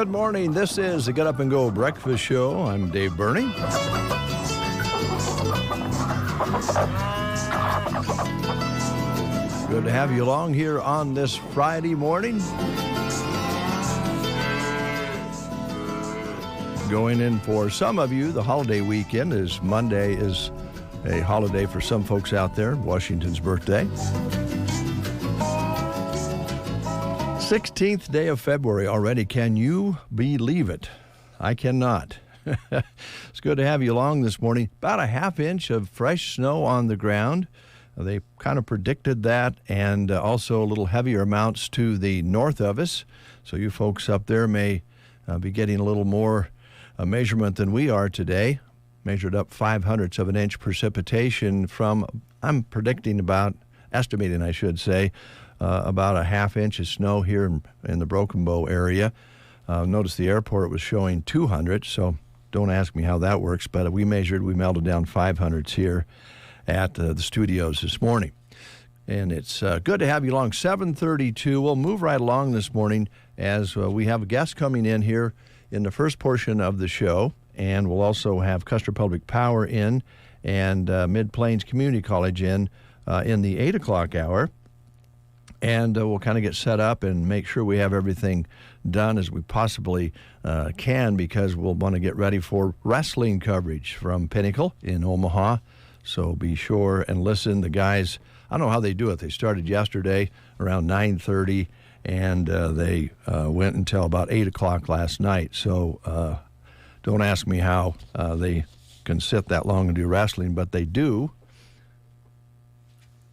Good morning. This is the Get Up and Go Breakfast Show. I'm Dave Burney. Good to have you along here on this Friday morning. Going in for some of you, the holiday weekend is Monday is a holiday for some folks out there, Washington's birthday. 16th day of February already. Can you believe it? I cannot. It's good to have you along this morning. About a half inch of fresh snow on the ground. They kind of predicted that, and also a little heavier amounts to the north of us. So you folks up there may be getting a little more measurement than we are today. Measured up 0.05 of an inch precipitation from, I'm estimating I should say, about a half inch of snow here in the Broken Bow area. Notice the airport was showing 200, so don't ask me how that works, but we melted down 0.05 here at the studios this morning. And it's good to have you along. 7:32. We'll move right along this morning as we have a guest coming in here in the first portion of the show, and we'll also have Custer Public Power in and Mid-Plains Community College in the 8 o'clock hour. And we'll kind of get set up and make sure we have everything done as we possibly can, because we'll want to get ready for wrestling coverage from Pinnacle in Omaha. So be sure and listen. The guys, I don't know how they do it. They started yesterday around 9:30, and they went until about 8 o'clock last night. So don't ask me how they can sit that long and do wrestling, but they do.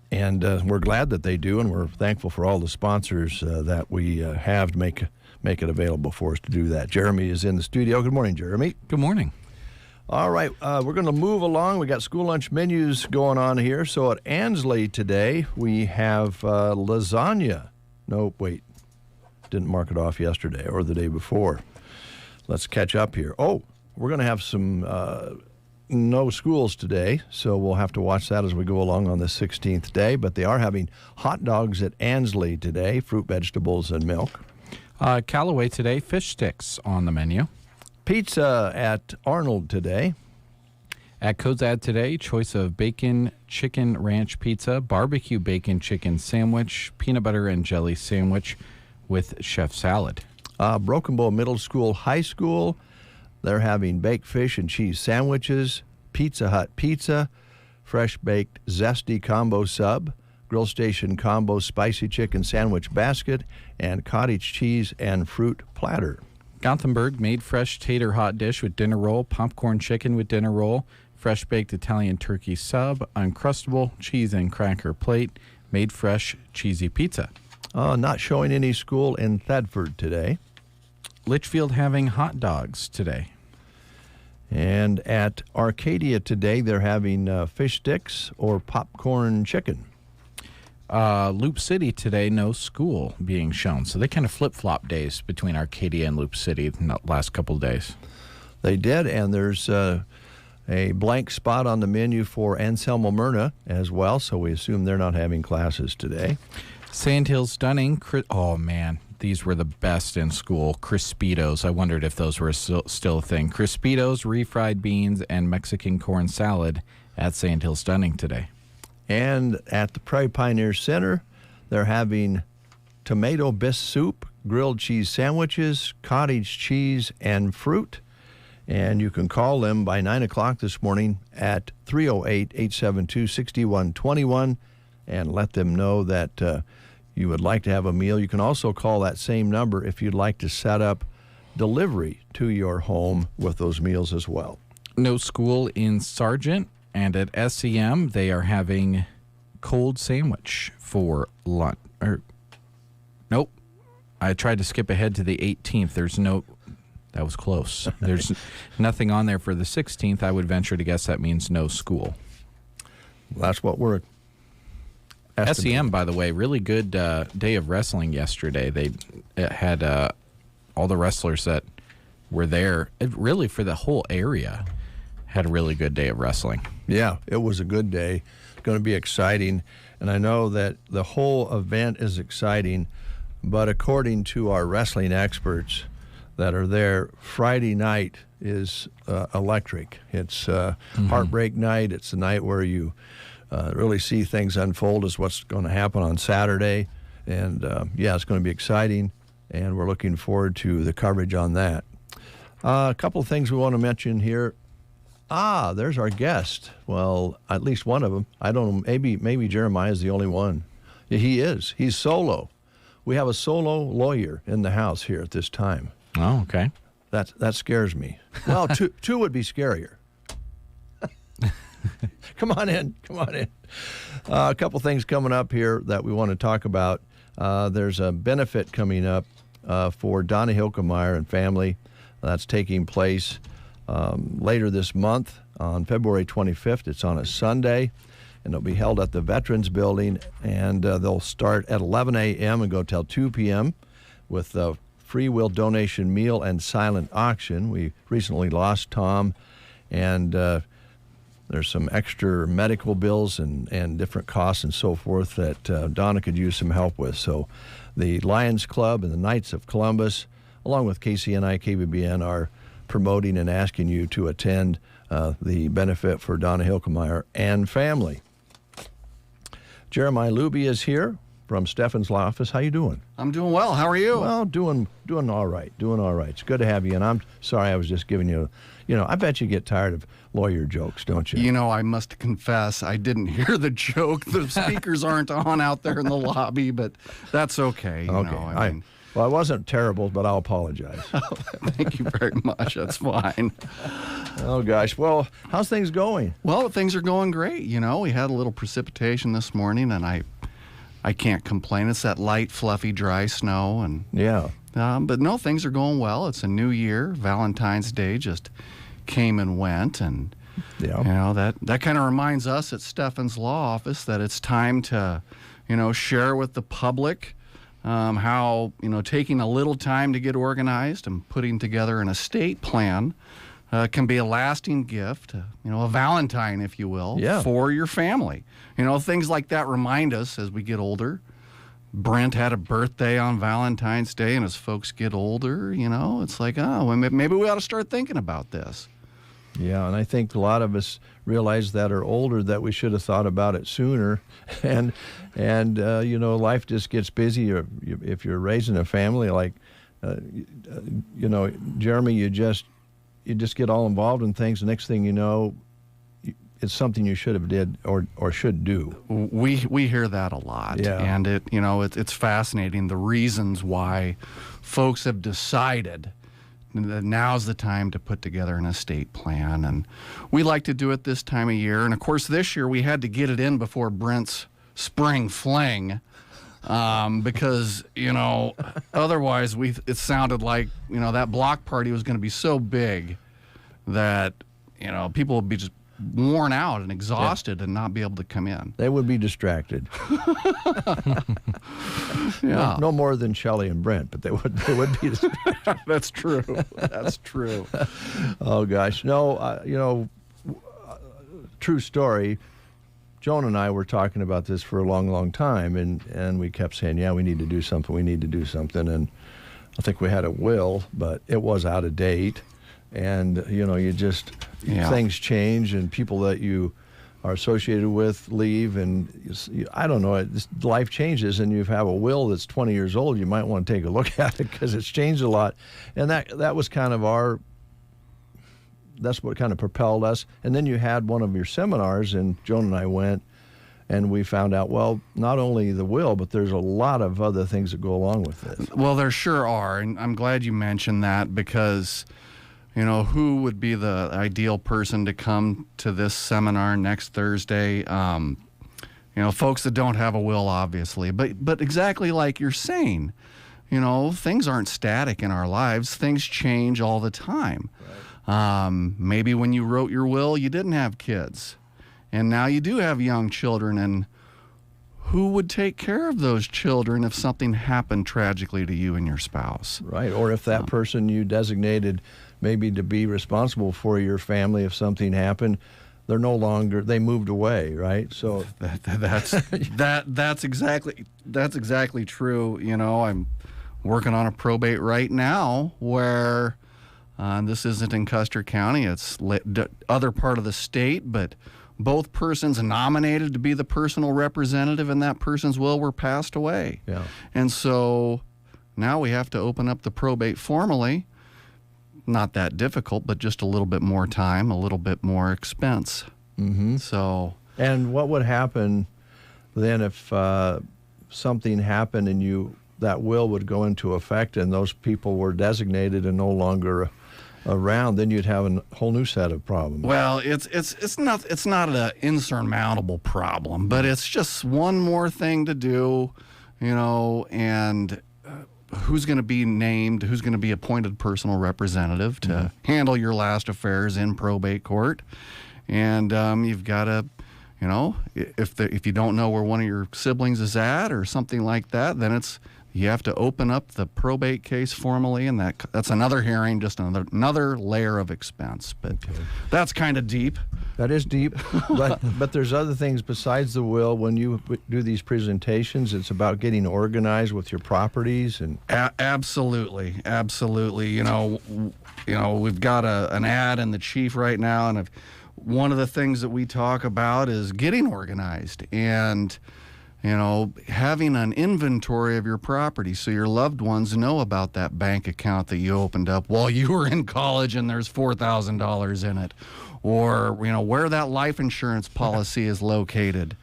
And we're glad that they do, and we're thankful for all the sponsors that we have to make it available for us to do that. Jeremy is in the studio. Good morning, Jeremy. Good morning. All right, we're going to move along. We got school lunch menus going on here. So at Ansley today, we have lasagna. No, wait, didn't mark it off yesterday or the day before. Let's catch up here. Oh, we're going to have some no schools today, so we'll have to watch that as we go along on the 16th day. But they are having hot dogs at Ansley today, fruit, vegetables, and milk. Callaway today, fish sticks on the menu. Pizza at Arnold today. At Cozad today, choice of bacon chicken ranch pizza, barbecue bacon chicken sandwich, peanut butter and jelly sandwich with chef salad. Broken Bow Middle School, High School, they're having baked fish and cheese sandwiches, Pizza Hut pizza, fresh baked zesty combo sub, Grill Station combo spicy chicken sandwich basket, and cottage cheese and fruit platter. Gothenburg made fresh tater hot dish with dinner roll, popcorn chicken with dinner roll, fresh baked Italian turkey sub, Uncrustable cheese and cracker plate, made fresh cheesy pizza. Not showing any school in Thedford today. Litchfield having hot dogs today. And at Arcadia today, they're having fish sticks or popcorn chicken. Loop City today, no school being shown. So they kind of flip-flop days between Arcadia and Loop City in the last couple of days. They did, and there's a blank spot on the menu for Anselmo Myrna as well, so we assume they're not having classes today. Sandhills Dunning, oh man, these were the best in school. Crispitos, I wondered if those were still a thing. Crispitos, refried beans, and Mexican corn salad at Sandhills Dunning today. And at the Prairie Pioneer Center, they're having tomato bisque soup, grilled cheese sandwiches, cottage cheese, and fruit. And you can call them by 9 o'clock this morning at 308-872-6121 and let them know that you would like to have a meal. You can also call that same number if you'd like to set up delivery to your home with those meals as well. No school in Sargent. And at SEM, they are having cold sandwich for lunch. Nope. I tried to skip ahead to the 18th. That was close. There's nothing on there for the 16th. I would venture to guess that means no school. Well, that's what we're estimating. SEM, by the way, really good day of wrestling yesterday. They had all the wrestlers that were there, really for the whole area, had a really good day of wrestling. Yeah, it was a good day. It's going to be exciting. And I know that the whole event is exciting, but according to our wrestling experts, that are there. Friday night is electric. It's heartbreak night. It's the night where you really see things unfold as what's going to happen on Saturday. And, it's going to be exciting, and we're looking forward to the coverage on that. A couple of things we want to mention here. There's our guest. Well, at least one of them. I don't know, maybe Jeremiah is the only one. He is. He's solo. We have a solo lawyer in the house here at this time. Oh, okay. That scares me. Well, two would be scarier. Come on in. A couple things coming up here that we want to talk about. There's a benefit coming up for Donna Hilkemeyer and family. That's taking place later this month on February 25th. It's on a Sunday, and it'll be held at the Veterans Building, and they'll start at 11 a.m. and go till 2 p.m. with a free will donation meal and silent auction. We recently lost Tom, and there's some extra medical bills and different costs and so forth that Donna could use some help with. So the Lions Club and the Knights of Columbus, along with KCNI, KBBN, are promoting and asking you to attend the benefit for Donna Hilkemeyer and family. Jeremiah Luby is here from Stefan's Law Office. How you doing? I'm doing well. How are you? Well, doing all right. It's good to have you. And I'm sorry I was just giving you, I bet you get tired of lawyer jokes, don't you? I must confess, I didn't hear the joke. The speakers aren't on out there in the lobby, but that's okay. Okay. Well, I wasn't terrible, but I'll apologize. Thank you very much. That's fine. Oh, gosh. Well, how's things going? Well, things are going great. We had a little precipitation this morning, and I can't complain. It's that light, fluffy, dry snow. And yeah. But no, things are going well. It's a new year. Valentine's Day just came and went. And, that kind of reminds us at Stefan's Law Office that it's time to, share with the public how, taking a little time to get organized and putting together an estate plan can be a lasting gift, a Valentine, if you will, for your family. Things like that remind us as we get older. Brent had a birthday on Valentine's Day, and as folks get older, it's like, maybe we ought to start thinking about this. Yeah, and I think a lot of us realize that are older that we should have thought about it sooner. And life just gets busy. If you're raising a family, like, Jeremy, you just get all involved in things. The next thing you know, it's something you should have did or should do. We hear that a lot, and it's fascinating the reasons why folks have decided that now's the time to put together an estate plan, and we like to do it this time of year. And of course, this year we had to get it in before Brent's spring fling. Because otherwise it sounded like that block party was going to be so big that people would be just worn out and exhausted and not be able to come in. They would be distracted. No more than Shelley and Brent, but they would be distracted. That's true. That's true. Oh gosh, no. True story. Joan and I were talking about this for a long, long time, and we kept saying, we need to do something. And I think we had a will, but it was out of date. And, things change, and people that you are associated with leave, and I don't know, life changes, and you have a will that's 20 years old, you might want to take a look at it because it's changed a lot. And that was kind of that's what kind of propelled us. And then you had one of your seminars, and Joan and I went, and we found out, well, not only the will, but there's a lot of other things that go along with it. Well, there sure are, and I'm glad you mentioned that because, who would be the ideal person to come to this seminar next Thursday? Folks that don't have a will, obviously, but exactly like you're saying, things aren't static in our lives. Things change all the time. Right. Maybe when you wrote your will, you didn't have kids, and now you do have young children, and who would take care of those children if something happened tragically to you and your spouse? Right, or if that person you designated maybe to be responsible for your family if something happened, they're no longer, they moved away, right? So that's exactly true. working on a probate right now where this isn't in Custer County, it's other part of the state, but both persons nominated to be the personal representative in that person's will were passed away. Yeah. And so now we have to open up the probate formally. Not that difficult, but just a little bit more time, a little bit more expense. Mm-hmm. So. And what would happen then if something happened and that will would go into effect and those people were designated and no longer around? Then you'd have a whole new set of problems. Well, it's not an insurmountable problem, but it's just one more thing to do, and who's going to be named, who's going to be appointed personal representative to handle your last affairs in probate court. And you've got to, if you don't know where one of your siblings is at or something like that, then you have to open up the probate case formally, and that's another hearing, just another layer of expense. But that's kind of deep. That is deep, but there's other things besides the will. When you do these presentations, it's about getting organized with your properties and absolutely. We've got an ad in the Chief right now, and one of the things that we talk about is getting organized and having an inventory of your property so your loved ones know about that bank account that you opened up while you were in college and there's $4,000 in it, or where that life insurance policy is located.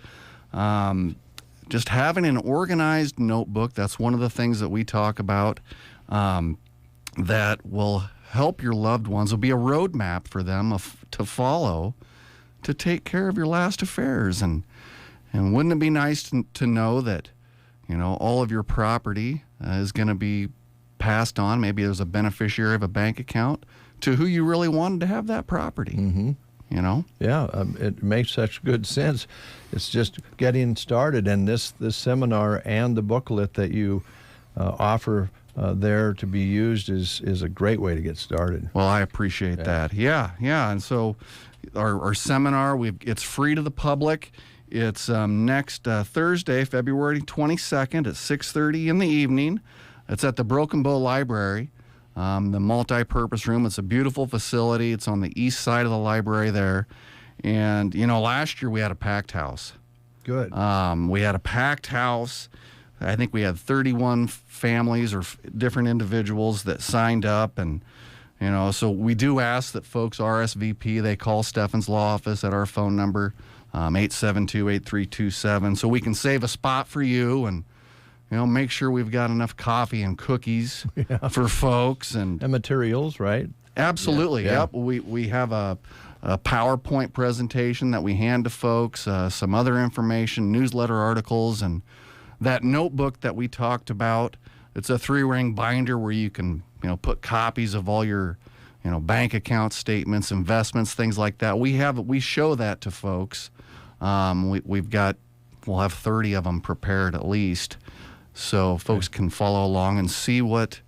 Just having an organized notebook, that's one of the things that we talk about, that will help your loved ones. Will be a roadmap for them to follow to take care of your last affairs. And wouldn't it be nice to know that, all of your property is going to be passed on? Maybe there's a beneficiary of a bank account to who you really wanted to have that property. Mm-hmm. Yeah, it makes such good sense. It's just getting started, and this seminar and the booklet that you offer there to be used is a great way to get started. Well, I appreciate that. Yeah. And so our seminar, it's free to the public. It's next Thursday, February 22nd at 6:30 in the evening. It's at the Broken Bow Library, the multi-purpose room. It's a beautiful facility. It's on the east side of the library there. And, last year we had a packed house. Good. We had a packed house. I think we had 31 families or different individuals that signed up. And, so we do ask that folks RSVP. They call Stefan's law office at our phone number, 872-8327, so we can save a spot for you and make sure we've got enough coffee and cookies for folks and materials, right? Absolutely. Yeah. Yep. We have a PowerPoint presentation that we hand to folks, some other information, newsletter articles, and that notebook that we talked about. It's a 3-ring binder where you can put copies of all your bank account statements, investments, things like that. We show that to folks. We'll have 30 of them prepared at least, so folks can follow along and see what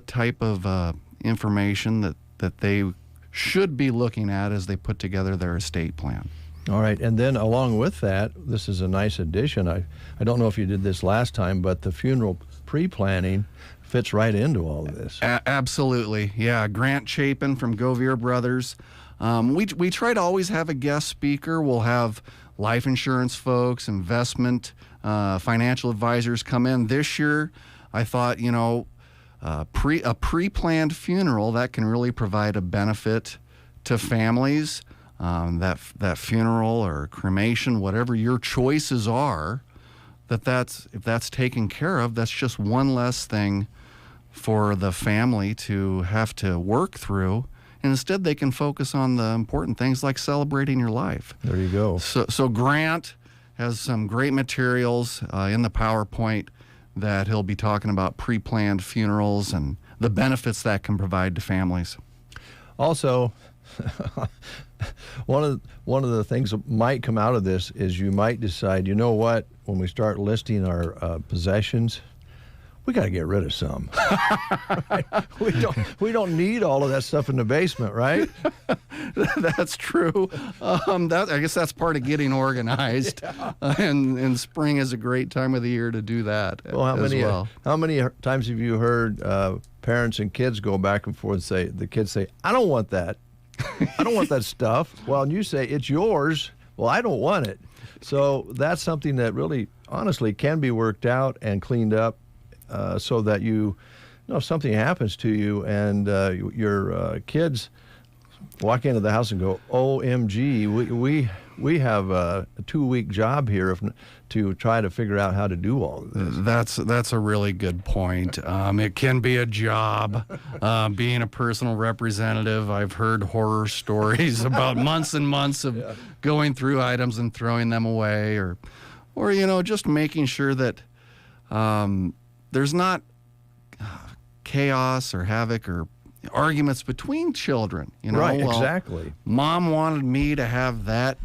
type of information that they should be looking at as they put together their estate plan. All right, and then along with that, this is a nice addition. I don't know if you did this last time, but the funeral pre-planning fits right into all of this. Absolutely, yeah. Grant Chapin from Govier Brothers. We try to always have a guest speaker. We'll have life insurance folks, investment, financial advisors come in. This year, I thought, a pre-planned funeral, that can really provide a benefit to families. That funeral or cremation, whatever your choices are, if that's taken care of, that's just one less thing for the family to have to work through. And instead, they can focus on the important things like celebrating your life. There you go. So Grant has some great materials in the PowerPoint that he'll be talking about pre-planned funerals and the benefits that can provide to families. Also, one of the things that might come out of this is you might decide, when we start listing our possessions, we got to get rid of some. Right? We don't need all of that stuff in the basement, right? That's true. I guess that's part of getting organized. Yeah. And spring is a great time of the year to do that. Well, how many times have you heard parents and kids go back and forth and say, the kids say, I don't want that. I don't want that stuff. Well, and you say, it's yours. Well, I don't want it. So that's something that really, honestly, can be worked out and cleaned up so that if something happens to you and your kids walk into the house and go, OMG, we have a 2-week job here to try to figure out how to do all of this. That's a really good point. It can be a job. Being a personal representative, I've heard horror stories about months and months of going through items and throwing them away, or just making sure that there's not chaos or havoc or arguments between children. Right, exactly. Mom wanted me to have that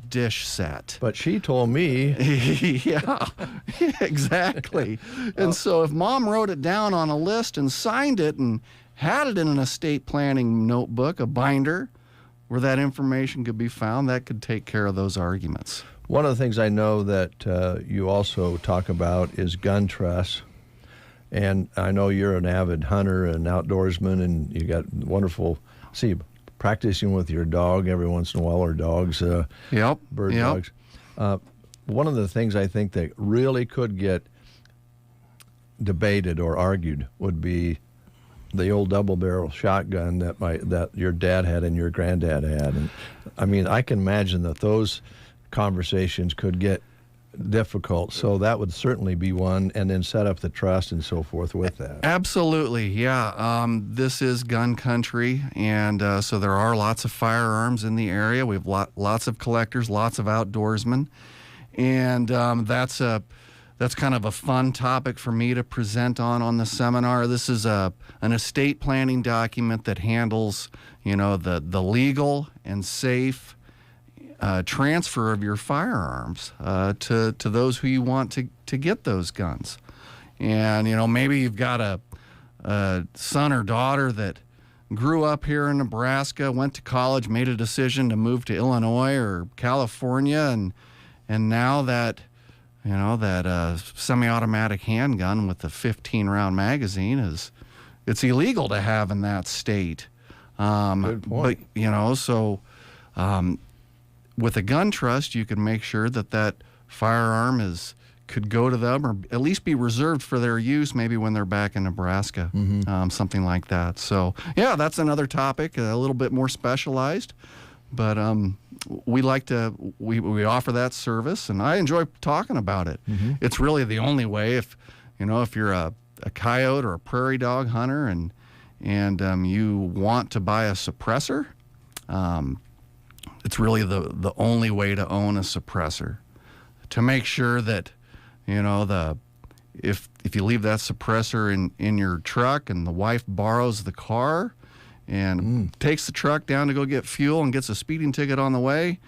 dish set, but she told me. Yeah, exactly. And so if Mom wrote it down on a list and signed it and had it in an estate planning notebook, a binder, where that information could be found, that could take care of those arguments. One of the things I know that you also talk about is gun trusts. And I know you're an avid hunter and outdoorsman, and you got wonderful, practicing with your dog every once in a while, or dogs, bird dogs. One of the things I think that really could get debated or argued would be the old double-barrel shotgun that your dad had and your granddad had. And I mean, I can imagine that those conversations could get difficult, so that would certainly be one, and then set up the trust and so forth with that. Absolutely, yeah. This is gun country, and so there are lots of firearms in the area. We have lots of collectors, lots of outdoorsmen, and that's kind of a fun topic for me to present on the seminar. This is an estate planning document that handles, the legal and safe transfer of your firearms to those who you want to get those guns. And, maybe you've got a son or daughter that grew up here in Nebraska, went to college, made a decision to move to Illinois or California, and now that, that semi-automatic handgun with the 15-round magazine it's illegal to have in that state. Good point. But, with a gun trust, you can make sure that firearm could go to them, or at least be reserved for their use, maybe when they're back in Nebraska, something like that. So, yeah, that's another topic, a little bit more specialized, but we offer that service, and I enjoy talking about it. Mm-hmm. It's really the only way if you're a coyote or a prairie dog hunter and you want to buy a suppressor. It's really the only way to own a suppressor, to make sure that, if you leave that suppressor in your truck and the wife borrows the car and takes the truck down to go get fuel and gets a speeding ticket on the way,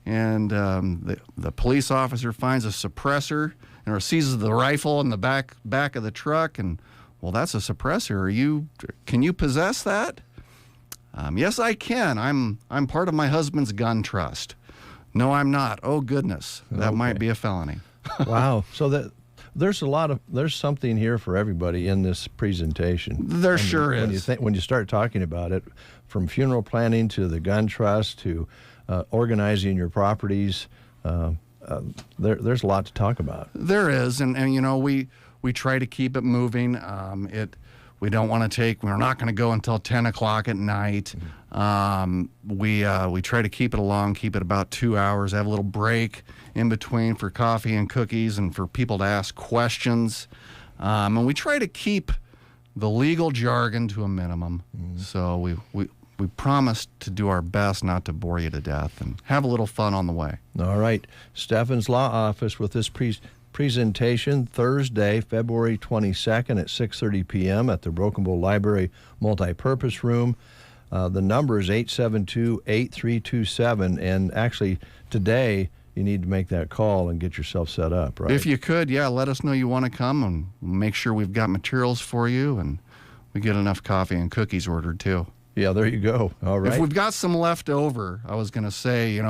and the police officer finds a suppressor or seizes the rifle in the back of the truck, and, well, that's a suppressor. Can you possess that? Yes, I can. I'm part of my husband's gun trust. No, I'm not. Oh, goodness. That might be a felony. Wow. So there's something here for everybody in this presentation. There sure is. When you start talking about it, from funeral planning to the gun trust to organizing your properties, there's a lot to talk about. There is, and we try to keep it moving. We don't want to we're not going to go until 10 o'clock at night. We try to keep it about 2 hours, have a little break in between for coffee and cookies and for people to ask questions. And we try to keep the legal jargon to a minimum. So we promise to do our best not to bore you to death and have a little fun on the way. All right. Stephen's Law Office with this presentation Thursday, February 22nd at 6:30 p.m. at the Broken Bow Library Multipurpose Room. The number is 872-8327, and actually today you need to make that call and get yourself set up, right? If you could, let us know you want to come, and make sure we've got materials for you, and we get enough coffee and cookies ordered too. Yeah, there you go. All right. If we've got some left over, I was going to say,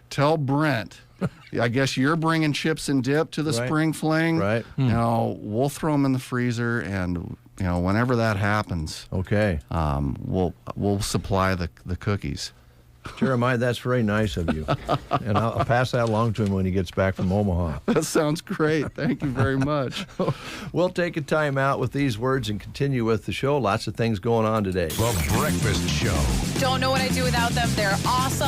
tell Brent, I guess you're bringing chips and dip to the spring fling. Right. We'll throw them in the freezer, and whenever that happens, okay, we'll supply the cookies. Jeremiah, that's very nice of you. And I'll pass that along to him when he gets back from Omaha. That sounds great. Thank you very much. We'll take a time out with these words and continue with the show. Lots of things going on today. The Breakfast Show. Don't know what I do without them. They're awesome.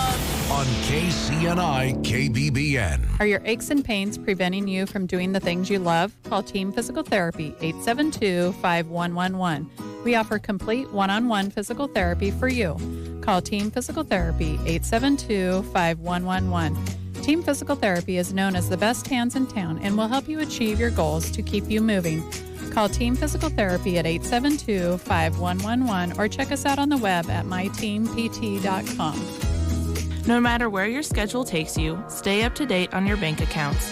On KCNI KBBN. Are your aches and pains preventing you from doing the things you love? Call Team Physical Therapy, 872-5111. We offer complete one-on-one physical therapy for you. Call Team Physical Therapy, 872-5111. Team Physical Therapy is known as the best hands in town and will help you achieve your goals to keep you moving. Call Team Physical Therapy at 872-5111 or check us out on the web at myteampt.com. No matter where your schedule takes you, stay up to date on your bank accounts.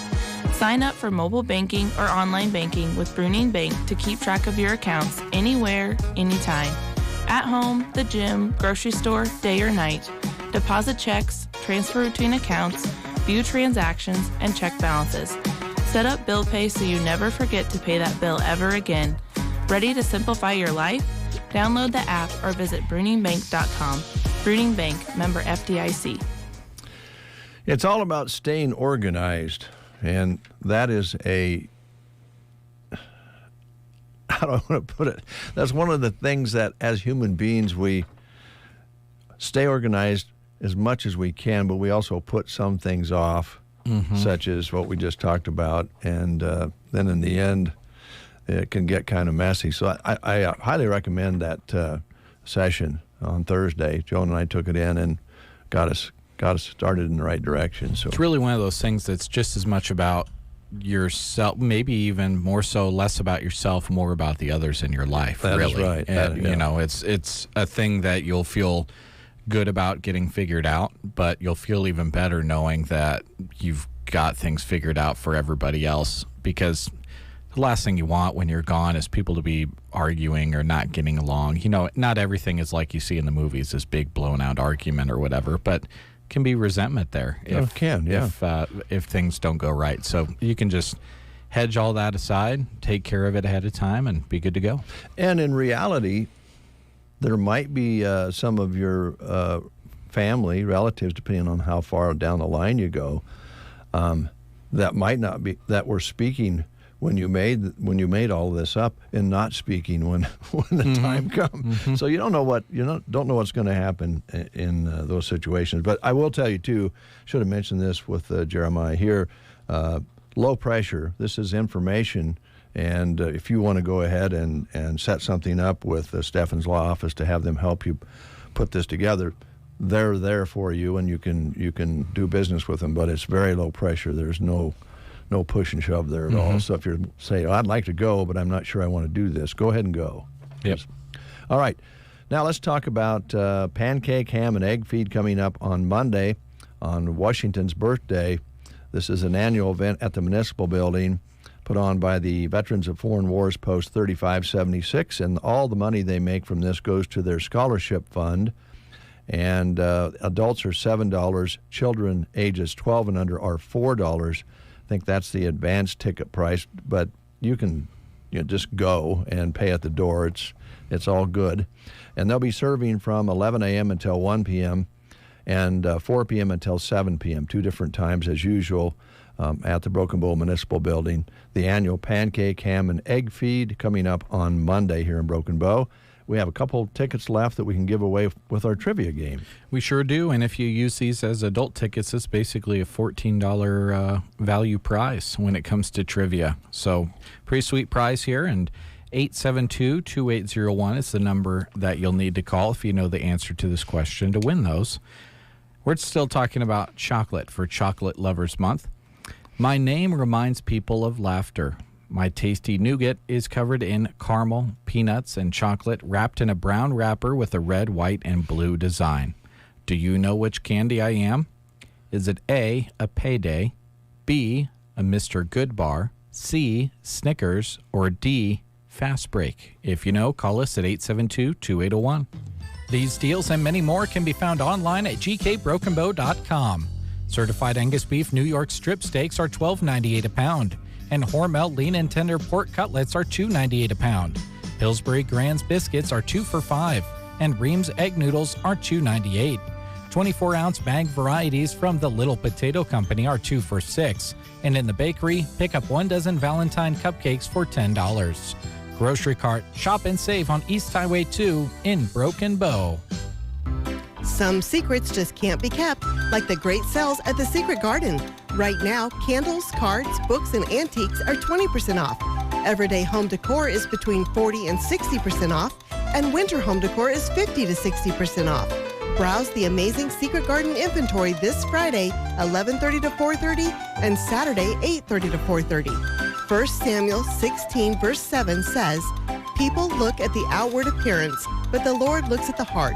Sign up for mobile banking or online banking with Bruning Bank to keep track of your accounts anywhere, anytime. At home, the gym, grocery store, day or night. Deposit checks, transfer between accounts, view transactions, and check balances. Set up bill pay so you never forget to pay that bill ever again. Ready to simplify your life? Download the app or visit bruningbank.com. Bruning Bank, member FDIC. It's all about staying organized, and that is how do I want to put it? That's one of the things that as human beings we stay organized as much as we can, but we also put some things off, such as what we just talked about, and then in the end it can get kind of messy. So I highly recommend that session on Thursday. Joan and I took it in and got us started in the right direction. So it's really one of those things that's just as much about yourself, maybe even more so, less about yourself, more about the others in your life. That really. is right. And, it's a thing that you'll feel good about getting figured out, but you'll feel even better knowing that you've got things figured out for everybody else, because the last thing you want when you're gone is people to be arguing or not getting along. Not everything is like you see in the movies, this big blown out argument or whatever, but can be resentment there if things don't go right. So you can just hedge all that aside, take care of it ahead of time, and be good to go. And in reality, there might be some of your family, relatives, depending on how far down the line you go, that might not be, that were speaking when you made all this up, and not speaking when the time comes. So you don't know what's going to happen in those situations. But I will tell you too, should have mentioned this with Jeremiah here, low pressure. This is information, and if you want to go ahead and set something up with Stefan's Law Office to have them help you put this together, they're there for you, and you can do business with them. But it's very low pressure. There's no push and shove there at all. So if you're saying, I'd like to go, but I'm not sure I want to do this, go ahead and go. Yep. All right. Now let's talk about pancake, ham, and egg feed coming up on Monday on Washington's birthday. This is an annual event at the Municipal Building put on by the Veterans of Foreign Wars Post 3576, and all the money they make from this goes to their scholarship fund. And adults are $7. Children ages 12 and under are $4. I think that's the advanced ticket price, but you can just go and pay at the door. It's all good. And they'll be serving from 11 a.m. until 1 p.m. and 4 p.m. until 7 p.m., 2 different times as usual at the Broken Bow Municipal Building. The annual pancake, ham, and egg feed coming up on Monday here in Broken Bow. We have a couple tickets left that we can give away with our trivia game. We sure do, and if you use these as adult tickets, it's basically a $14 value prize when it comes to trivia. So pretty sweet prize here, and 872-2801 is the number that you'll need to call if you know the answer to this question to win those. We're still talking about chocolate for Chocolate Lovers Month. My name reminds people of laughter. My tasty nougat is covered in caramel, peanuts, and chocolate wrapped in a brown wrapper with a red, white, and blue design. Do you know which candy I am? Is it A, a payday, B, a Mr. Goodbar, C, Snickers, or D, Fast Break? If you know, call us at 872-2801. These deals and many more can be found online at gkbrokenbow.com. Certified Angus beef New York strip steaks are $12.98 a pound, and Hormel lean and tender pork cutlets are $2.98 a pound. Pillsbury Grand's biscuits are 2 for $5, and Ream's egg noodles are $2.98. 24-ounce bag varieties from the Little Potato Company are 2 for $6, and in the bakery, pick up 1 dozen Valentine cupcakes for $10. Grocery cart, shop and save on East Highway 2 in Broken Bow. Some secrets just can't be kept, like the great sales at the Secret Garden. Right now, candles, cards, books, and antiques are 20% off. Everyday home decor is between 40 and 60% off, and winter home decor is 50 to 60% off. Browse the amazing Secret Garden inventory this Friday, 11:30 to 4:30, and Saturday, 8:30 to 4:30. 1 Samuel 16, verse 7 says, "People look at the outward appearance, but the Lord looks at the heart."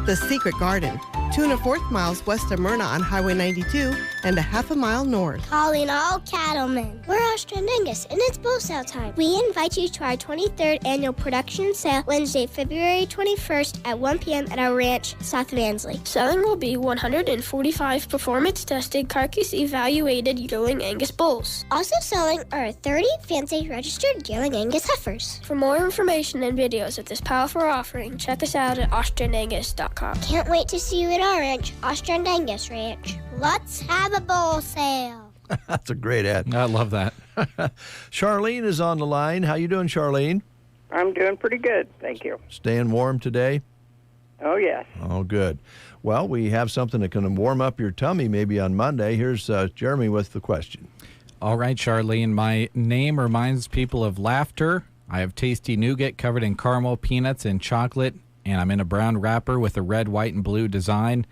The Secret Garden, 2 1/4 miles west of Myrna on Highway 92 and a half a mile north. Calling all cattlemen. We're Austrian Angus, and it's bull sale time. We invite you to our 23rd annual production sale Wednesday, February 21st at 1 p.m. at our ranch south of Ansley. Selling will be 145 performance-tested, carcass-evaluated yearling Angus bulls. Also selling are 30 fancy registered yearling Angus heifers. For more information and videos of this powerful offering, check us out at austrianangus.com. Can't wait to see you at our ranch, Austrian Angus Ranch. Let's have a bull sale. That's a great ad. I love that. Charlene is on the line. How you doing, Charlene? I'm doing pretty good, thank you. Staying warm today? Oh, yes. Oh, good. Well, we have something that can warm up your tummy maybe on Monday. Here's Jeremy with the question. All right, Charlene, my name reminds people of laughter. I have tasty nougat covered in caramel, peanuts, and chocolate, and I'm in a brown wrapper with a red, white, and blue design.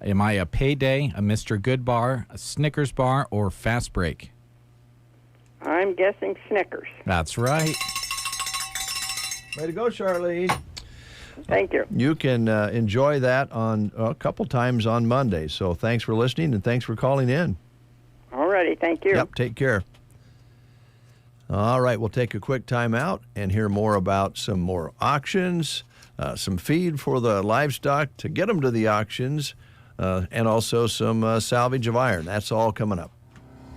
Am I a Payday, a Mr. Goodbar, a Snickers bar, or Fast Break? I'm guessing Snickers. That's right. Way to go, Charlene. Thank you. You can enjoy that on a couple times on Monday. So thanks for listening and thanks for calling in. All righty, thank you. Yep, take care. All right, we'll take a quick time out and hear more about some more auctions, some feed for the livestock to get them to the auctions, and also some salvage of iron. That's all coming up.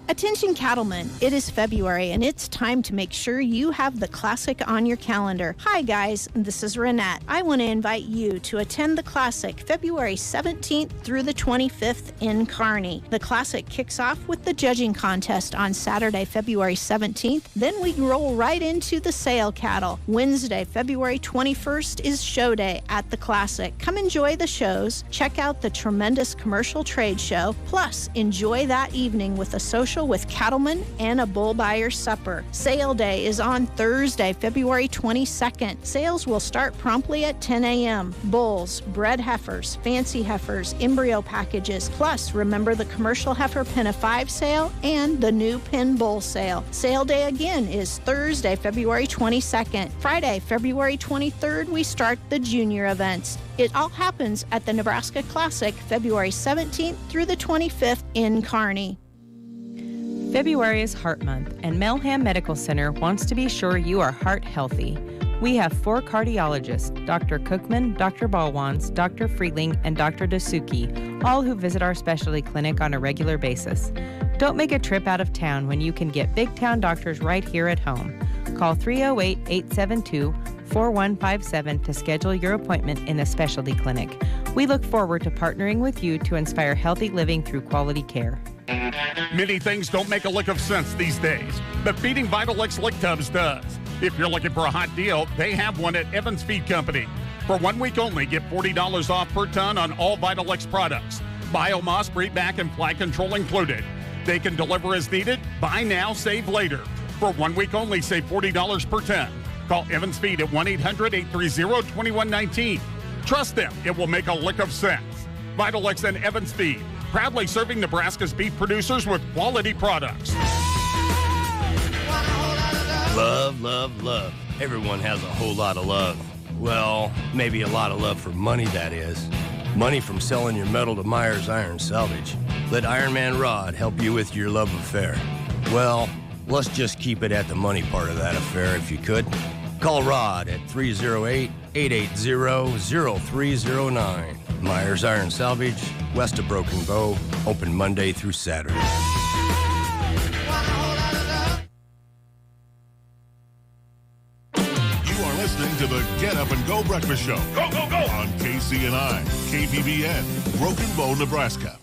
Attention cattlemen, it is February and it's time to make sure you have the Classic on your calendar. Hi guys, this is Renette. I want to invite you to attend the Classic February 17th through the 25th in Kearney. The Classic kicks off with the judging contest on Saturday, February 17th. Then we roll right into the sale cattle. Wednesday, February 21st is show day at the Classic. Come enjoy the shows, check out the tremendous commercial trade show, plus enjoy that evening with a social with cattlemen and a bull buyer supper. Sale day is on Thursday, February 22nd. Sales will start promptly at 10 a.m. Bulls, bred heifers, fancy heifers, embryo packages, plus remember the commercial heifer Pen of 5 sale and the new Pen bull sale. Sale day again is Thursday, February 22nd. Friday, February 23rd, we start the junior events. It all happens at the Nebraska Classic, February 17th through the 25th in Kearney. February is Heart Month, and Melham Medical Center wants to be sure you are heart healthy. We have 4 cardiologists, Dr. Cookman, Dr. Balwans, Dr. Freeling, and Dr. Dasuki, all who visit our specialty clinic on a regular basis. Don't make a trip out of town when you can get big town doctors right here at home. Call 308-872-4157 to schedule your appointment in the specialty clinic. We look forward to partnering with you to inspire healthy living through quality care. Many things don't make a lick of sense these days, but feeding Vitalix lick tubs does. If you're looking for a hot deal, they have one at Evans Feed Company. For 1 week only, get $40 off per ton on all Vitalix products. Biomass, breed back, and fly control included. They can deliver as needed. Buy now, save later. For 1 week only, save $40 per ton. Call Evans Feed at 1-800-830-2119. Trust them, it will make a lick of sense. Vitalix and Evans Feed, proudly serving Nebraska's beef producers with quality products. Love, love, love. Everyone has a whole lot of love. Well, maybe a lot of love for money, that is. Money from selling your metal to Myers Iron Salvage. Let Iron Man Rod help you with your love affair. Well, let's just keep it at the money part of that affair if you could. Call Rod at 308-880-0309. Myers Iron Salvage, west of Broken Bow, open Monday through Saturday. Listening to the Get Up and Go Breakfast Show. Go, go, go! On KCNI, KBBN, Broken Bow, Nebraska.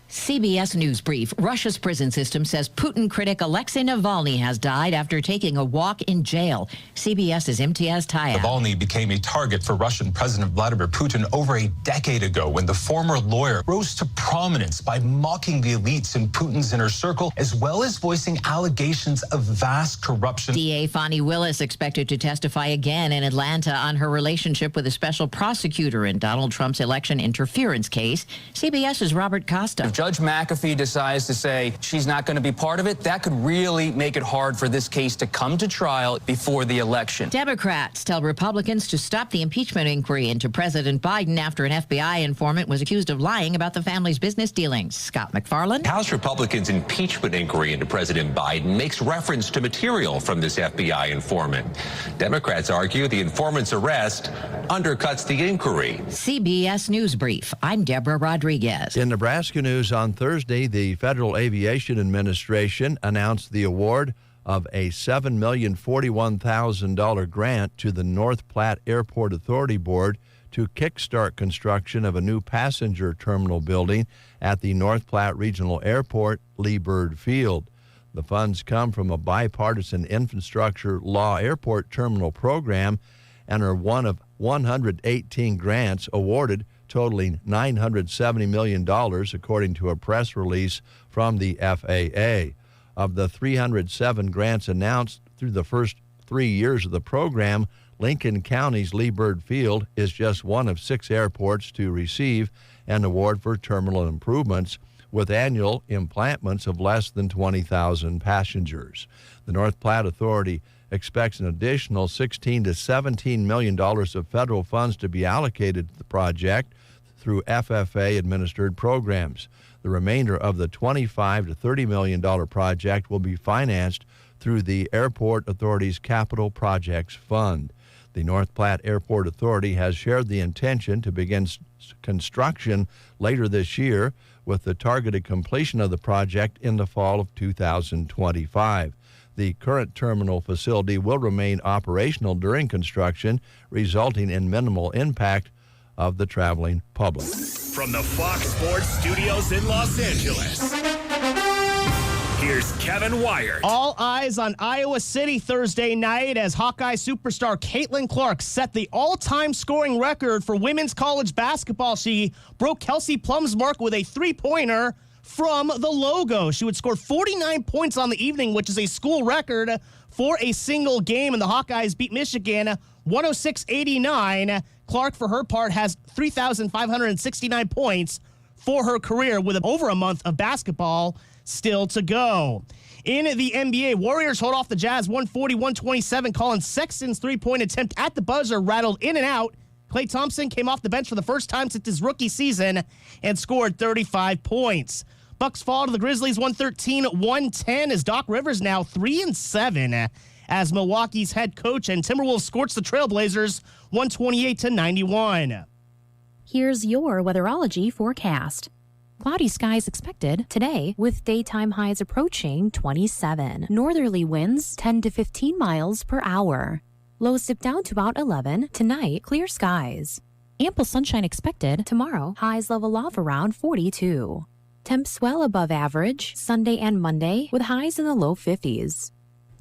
CBS News Brief. Russia's prison system says Putin critic Alexei Navalny has died after taking a walk in jail. CBS's Imtiaz Tayeb. Navalny became a target for Russian President Vladimir Putin over a decade ago when the former lawyer rose to prominence by mocking the elites in Putin's inner circle, as well as voicing allegations of vast corruption. DA Fani Willis expected to testify again in Atlanta on her relationship with a special prosecutor in Donald Trump's election interference case. CBS's Robert Costa. Judge McAfee decides to say she's not going to be part of it, that could really make it hard for this case to come to trial before the election. Democrats tell Republicans to stop the impeachment inquiry into President Biden after an FBI informant was accused of lying about the family's business dealings. Scott McFarland. House Republicans' impeachment inquiry into President Biden makes reference to material from this FBI informant. Democrats argue the informant's arrest undercuts the inquiry. CBS News Brief. I'm Deborah Rodriguez. In Nebraska news on Thursday, the Federal Aviation Administration announced the award of a $7,041,000 grant to the North Platte Airport Authority Board to kickstart construction of a new passenger terminal building at the North Platte Regional Airport, Lee Bird Field. The funds come from a bipartisan infrastructure law airport terminal program and are one of 118 grants awarded totaling $970 million, according to a press release from the FAA. Of the 307 grants announced through the first 3 years of the program, Lincoln County's Lee Bird Field is just one of 6 airports to receive an award for terminal improvements, with annual implantments of less than 20,000 passengers. The North Platte Authority expects an additional $16 to $17 million of federal funds to be allocated to the project through FFA-administered programs. The remainder of the $25 to $30 million project will be financed through the Airport Authority's Capital Projects Fund. The North Platte Airport Authority has shared the intention to begin construction later this year, with the targeted completion of the project in the fall of 2025. The current terminal facility will remain operational during construction, resulting in minimal impact of the traveling public. From the Fox Sports Studios in Los Angeles, here's Kevin Wyatt. All eyes on Iowa City Thursday night as Hawkeye superstar Caitlin Clark set the all-time scoring record for women's college basketball. She broke Kelsey Plum's mark with a three-pointer from the logo. She would score 49 points on the evening, which is a school record for a single game, and the Hawkeyes beat Michigan 106-89. Clark, for her part, has 3,569 points for her career, with over a month of basketball still to go. In the NBA, Warriors hold off the Jazz 140-127. Colin Sexton's three-point attempt at the buzzer rattled in and out. Klay Thompson came off the bench for the first time since his rookie season and scored 35 points. Bucks fall to the Grizzlies 113-110 as Doc Rivers now 3-7 as Milwaukee's head coach, and Timberwolves scorched the Trailblazers 128-91. Here's your weatherology forecast. Cloudy skies expected today with daytime highs approaching 27. Northerly winds 10 to 15 miles per hour. Lows dip down to about 11. Tonight, clear skies. Ample sunshine expected tomorrow. Highs level off around 42. Temps well above average Sunday and Monday with highs in the low 50s.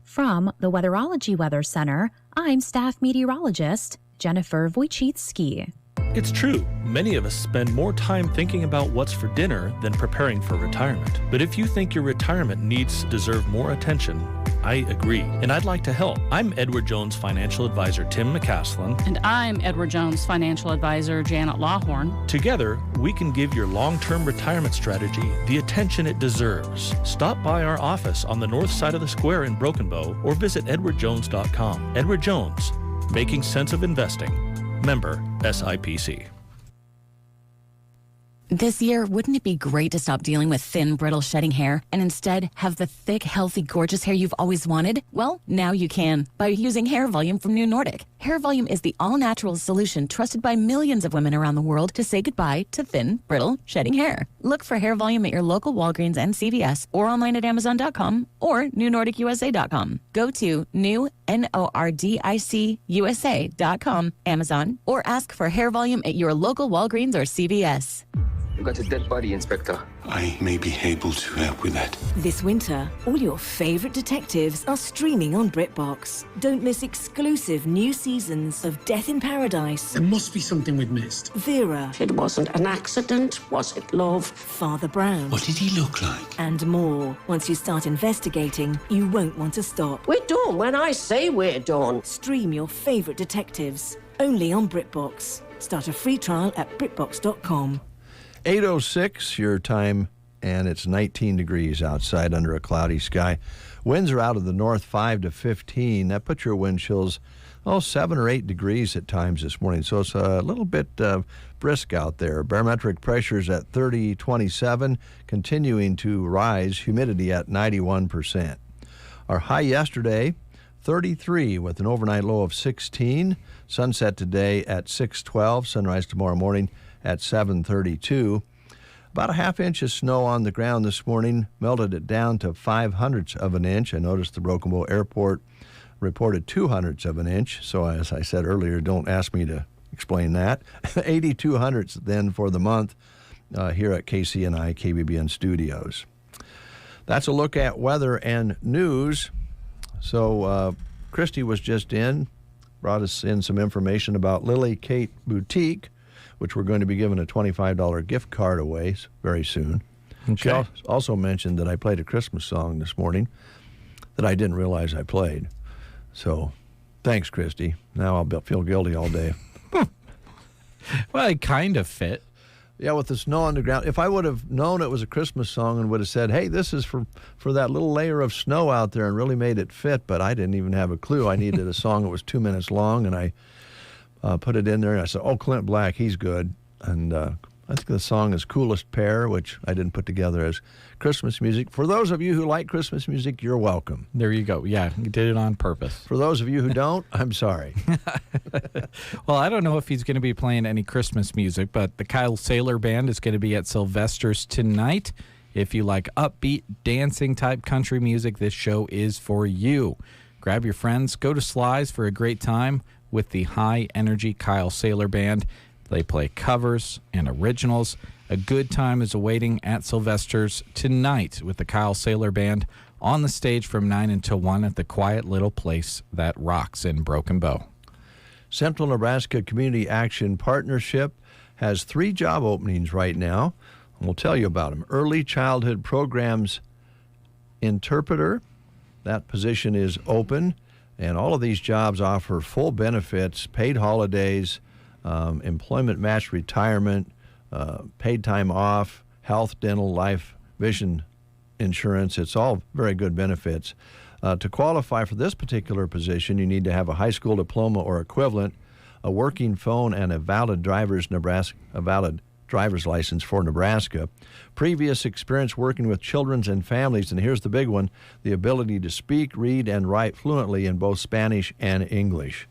From the Weatherology Weather Center, I'm staff meteorologist Jennifer Wojcicki. It's true, many of us spend more time thinking about what's for dinner than preparing for retirement. But if you think your retirement needs deserve more attention, I agree, and I'd like to help. I'm Edward Jones Financial Advisor Tim McCaslin. And I'm Edward Jones Financial Advisor Janet Lawhorn. Together, we can give your long-term retirement strategy the attention it deserves. Stop by our office on the north side of the square in Broken Bow or visit edwardjones.com. Edward Jones, making sense of investing. Member SIPC. This year, wouldn't it be great to stop dealing with thin, brittle, shedding hair and instead have the thick, healthy, gorgeous hair you've always wanted? Well, now you can by using Hair Volume from New Nordic. Hair Volume is the all-natural solution trusted by millions of women around the world to say goodbye to thin, brittle, shedding hair. Look for Hair Volume at your local Walgreens and CVS or online at Amazon.com or NewNordicUSA.com. Go to NewNordicUSA.com, Amazon, or ask for Hair Volume at your local Walgreens or CVS. You've got a dead body, Inspector. I may be able to help with that. This winter, all your favourite detectives are streaming on BritBox. Don't miss exclusive new seasons of Death in Paradise. There must be something we've missed. Vera. It wasn't an accident, was it, love? Father Brown. What did he look like? And more. Once you start investigating, you won't want to stop. We're done when I say we're done. Stream your favourite detectives. Only on BritBox. Start a free trial at BritBox.com. 8:06 your time, and it's 19 degrees outside under a cloudy sky. Winds are out of the north 5 to 15. That puts your wind chills 7 or 8 degrees at times this morning, so it's a little bit brisk out there. Barometric pressures at 30.27, continuing to rise. Humidity at 91%. Our high yesterday, 33 with an overnight low of 16. Sunset today at 6:12. Sunrise tomorrow morning at 7:32. About a half inch of snow on the ground this morning, melted it down to 0.05 of an inch. I noticed the Broken Bow Airport reported 0.02 of an inch, so as I said earlier, don't ask me to explain that. 0.82 then for the month here at KCNI KBBN Studios. That's a look at weather and news. So Christy was just in, brought us in some information about Lily Kate Boutique, which we're going to be giving a $25 gift card away very soon. Okay. She also mentioned that I played a Christmas song this morning that I didn't realize I played. So thanks, Christy. Now I'll feel guilty all day. Well, it kind of fit. Yeah, with the snow on the ground. If I would have known it was a Christmas song and would have said, hey, this is for that little layer of snow out there, and really made it fit, but I didn't even have a clue. I needed a song that was 2 minutes long, and I put it in there, and I said, Clint Black, he's good. And I think the song is Coolest Pair, which I didn't put together as Christmas music. For those of you who like Christmas music, you're welcome. There you go. Yeah, you did it on purpose. For those of you who don't, I'm sorry. Well, I don't know if he's going to be playing any Christmas music, but the Kyle Saylor Band is going to be at Sylvester's tonight. If you like upbeat, dancing-type country music, this show is for you. Grab your friends, go to Sly's for a great time with the high-energy Kyle Saylor Band. They play covers and originals. A good time is awaiting at Sylvester's tonight with the Kyle Saylor Band on the stage from 9 until 1 at the quiet little place that rocks in Broken Bow. Central Nebraska Community Action Partnership has 3 job openings right now, and we'll tell you about them. Early Childhood Programs Interpreter, that position is open, and all of these jobs offer full benefits, paid holidays, employment match retirement, paid time off, health, dental, life, vision insurance. It's all very good benefits. To qualify for this particular position, you need to have a high school diploma or equivalent, a working phone, and a valid driver's license for Nebraska, previous experience working with children and families, and here's the big one, the ability to speak, read, and write fluently in both Spanish and English.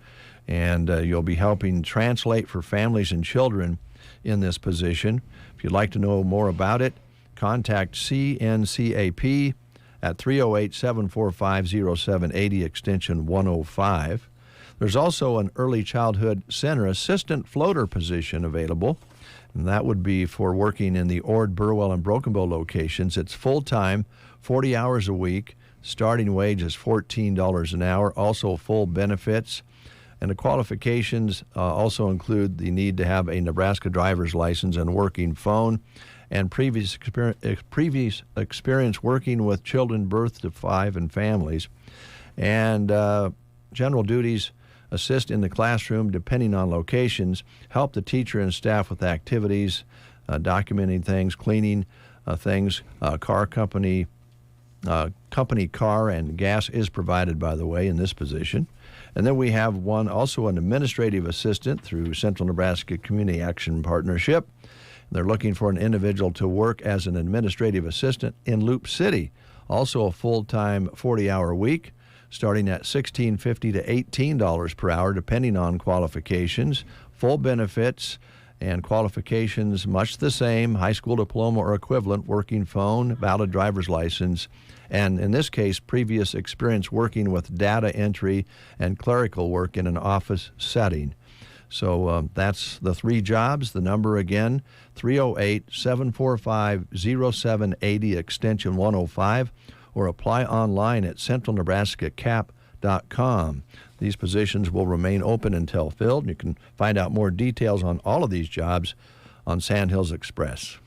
And you'll be helping translate for families and children in this position. If you'd like to know more about it, contact CNCAP at 308-745-0780, extension 105. There's also an Early Childhood Center assistant floater position available, and that would be for working in the Ord, Burwell, and Broken Bow locations. It's full-time, 40 hours a week. Starting wage is $14 an hour, also full benefits. And the qualifications also include the need to have a Nebraska driver's license and working phone, and previous experience working with children birth to 5 and families. And general duties: assist in the classroom depending on locations, help the teacher and staff with activities, documenting things, cleaning things, company car and gas is provided, by the way, in this position. And then we have an administrative assistant through Central Nebraska Community Action Partnership. They're looking for an individual to work as an administrative assistant in Loop City. Also a full-time 40-hour week, starting at $16.50 to $18 per hour, depending on qualifications. Full benefits and qualifications much the same: high school diploma or equivalent, working phone, valid driver's license, and in this case, previous experience working with data entry and clerical work in an office setting. So that's the 3 jobs. The number again, 308-745-0780, extension 105, or apply online at centralnebraskacap.com. These positions will remain open until filled. You can find out more details on all of these jobs on Sandhills Express.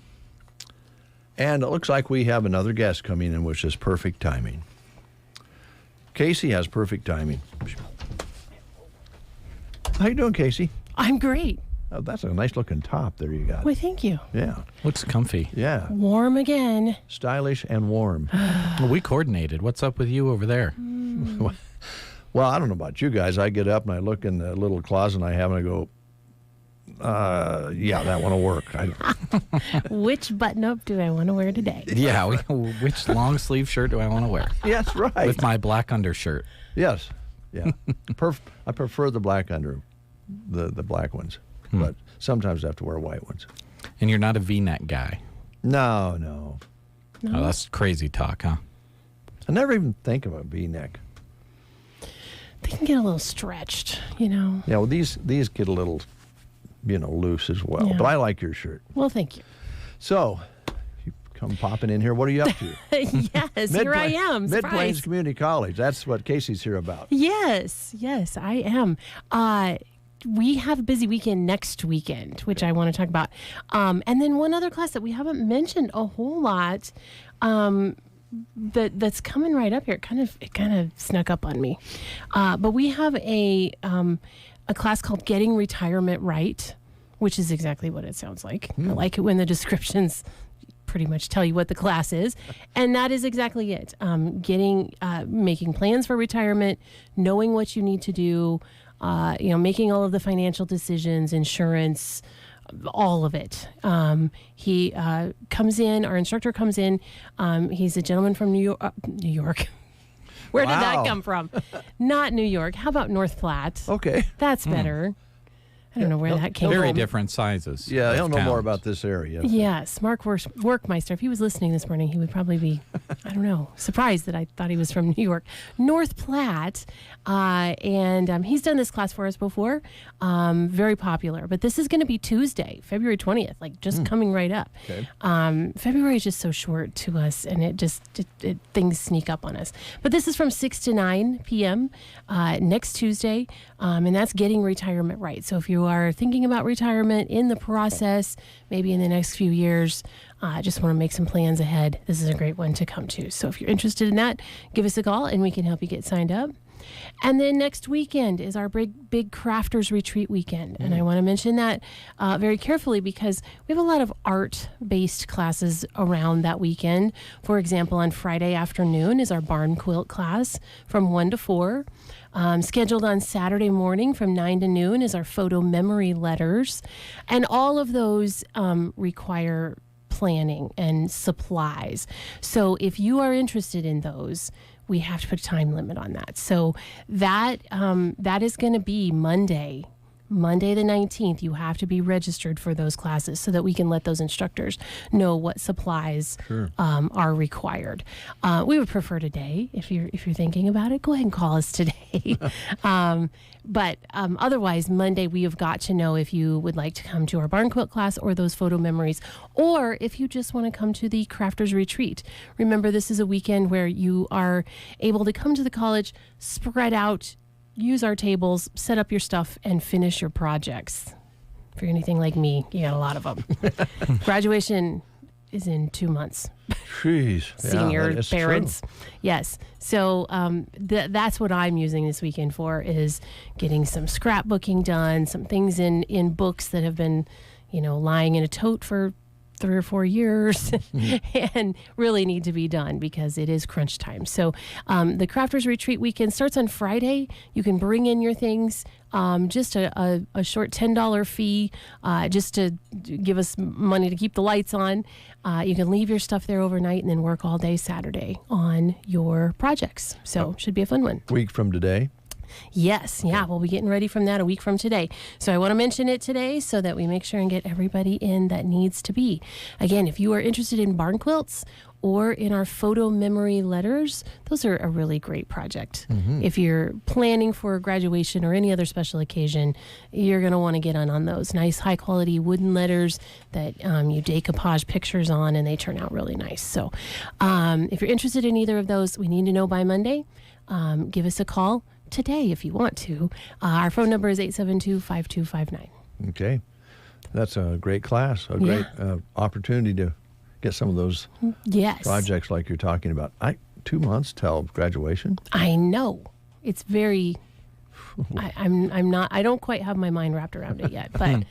And it looks like we have another guest coming in, which is perfect timing. Casey has perfect timing. How you doing, Casey? I'm great. Oh, that's a nice-looking top there you got. Why, thank you. Yeah. Looks comfy. Yeah. Warm again. Stylish and warm. Well, we coordinated. What's up with you over there? Well, I don't know about you guys. I get up and I look in the little closet I have and I go, yeah, that one will work. Which button-up do I want to wear today? Yeah, which long-sleeve shirt do I want to wear? Yes, right. With my black undershirt. Yes. Yeah. I prefer the black under the black ones, but sometimes I have to wear white ones. And you're not a V-neck guy? No. Oh, that's crazy talk, huh? I never even think of a V-neck. They can get a little stretched, you know. Yeah, well, these get a little, loose as well. Yeah. But I like your shirt. Well, thank you. So, you come popping in here. What are you up to? Yes, here I am. Mid-Plains Surprise. Community College. That's what Casey's here about. Yes, I am. We have a busy weekend next weekend, which I want to talk about. And then one other class that we haven't mentioned a whole lot, that's coming right up here. It kind of snuck up on me. But we have a class called Getting Retirement Right, which is exactly what it sounds like. I like it when the descriptions pretty much tell you what the class is, and that is exactly it. Making plans for retirement, knowing what you need to do, making all of the financial decisions, insurance, all of it. He comes in, our instructor comes in. He's a gentleman from New York. Where did that come from? Not New York. How about North Platte? Okay. That's better. I don't know where that came from. Very different sizes. Yeah, he'll know more about this area. Yes, Mark Workmeister. If he was listening this morning, he would probably be, I don't know, surprised that I thought he was from New York. North Platte, and he's done this class for us before. Very popular. But this is going to be Tuesday, February 20th, just coming right up. Okay. February is just so short to us, and things sneak up on us. But this is from 6 to 9 p.m. Next Tuesday, and that's Getting Retirement Right. So if you are thinking about retirement, in the process, maybe in the next few years, just want to make some plans ahead, this is a great one to come to. So if you're interested in that, give us a call and we can help you get signed up. And then next weekend is our big Crafters Retreat weekend. And I want to mention that very carefully because we have a lot of art-based classes around that weekend. For example, on Friday afternoon is our barn quilt class from 1 to 4. Scheduled on Saturday morning from 9 to noon is our photo memory letters. And all of those require planning and supplies. So if you are interested in those, we have to put a time limit on that. So that is going to be Monday the 19th. You have to be registered for those classes so that we can let those instructors know what supplies are required. We would prefer today. If you're thinking about it, go ahead and call us today. But otherwise, Monday, we have got to know if you would like to come to our barn quilt class or those photo memories, or if you just want to come to the Crafters Retreat. Remember, this is a weekend where you are able to come to the college, spread out, use our tables, set up your stuff, and finish your projects. If you're anything like me, you got a lot of them. Graduation is in 2 months. Jeez. Senior parents. True. Yes. So that's what I'm using this weekend for, is getting some scrapbooking done, some things in books that have been, lying in a tote for 3 or 4 years and really need to be done because it is crunch time. So the Crafters Retreat Weekend starts on Friday. You can bring in your things, just a short $10 fee, just to give us money to keep the lights on. You can leave your stuff there overnight and then work all day Saturday on your projects. So should be a fun one. Week from today. Yes, yeah, we'll be getting ready from that a week from today. So I want to mention it today so that we make sure and get everybody in that needs to be. Again, if you are interested in barn quilts or in our photo memory letters, those are a really great project. If you're planning for a graduation or any other special occasion, you're going to want to get on those. Nice, high-quality wooden letters that you decoupage pictures on, and they turn out really nice. So if you're interested in either of those, we need to know by Monday. Give us a call today if you want to. Our phone number is 872-5259. Okay. That's a great class, a great opportunity to get some of those projects like you're talking about. 2 months till graduation. I know. It's very, I don't quite have my mind wrapped around it yet, but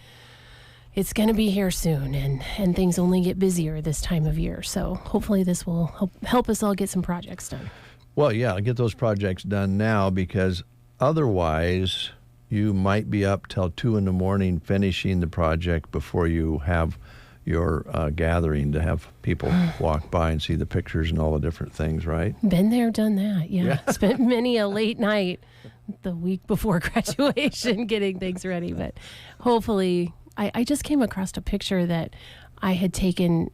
it's going to be here soon, and things only get busier this time of year. So hopefully this will help us all get some projects done. Well, yeah, get those projects done now, because otherwise you might be up till 2 in the morning finishing the project before you have your gathering to have people walk by and see the pictures and all the different things, right? Been there, done that, yeah. Spent many a late night the week before graduation getting things ready, but hopefully, I just came across a picture that I had taken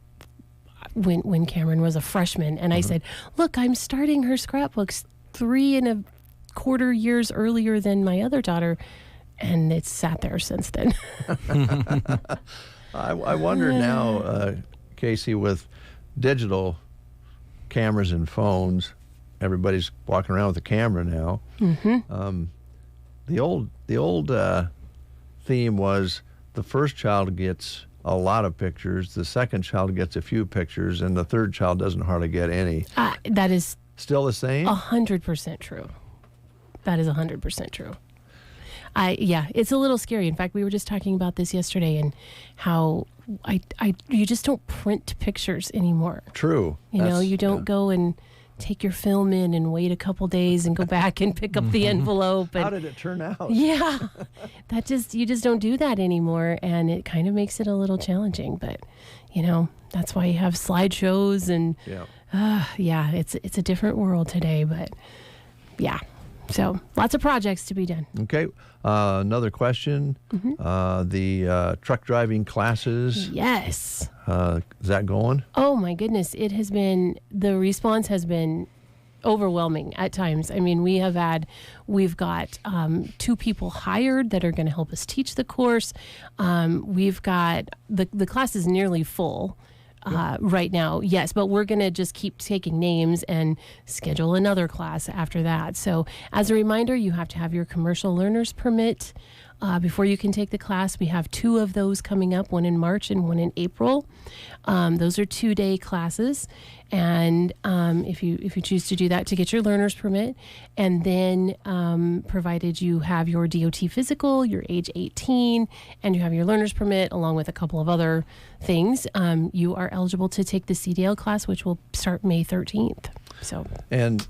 when Cameron was a freshman, and I said, look, I'm starting her scrapbooks 3.25 years earlier than my other daughter, and it's sat there since then. I wonder now, Casey, with digital cameras and phones, everybody's walking around with a camera now. The old theme was the first child gets a lot of pictures, the second child gets a few pictures, and the third child doesn't hardly get any. That is still the same? 100% true. That is 100% true. It's a little scary. In fact, we were just talking about this yesterday, and how you just don't print pictures anymore. True. You don't go and take your film in and wait a couple days and go back and pick up the envelope. And, how did it turn out? Yeah, you just don't do that anymore, and it kind of makes it a little challenging. But that's why you have slideshows, and it's a different world today. But yeah, so lots of projects to be done. Okay, another question: the truck driving classes. Yes. Is that going? Oh my goodness, the response has been overwhelming at times. I mean, we've got 2 people hired that are going to help us teach the course. We've got the class is nearly full right now. Yes, but we're going to just keep taking names and schedule another class after that. So as a reminder, you have to have your commercial learner's permit before you can take the class. We have 2 of those coming up, one in March and one in April. Those are 2-day classes. And if you choose to do that, to get your learner's permit, and then provided you have your DOT physical, you're age 18, and you have your learner's permit along with a couple of other things, you are eligible to take the CDL class, which will start May 13th. So. And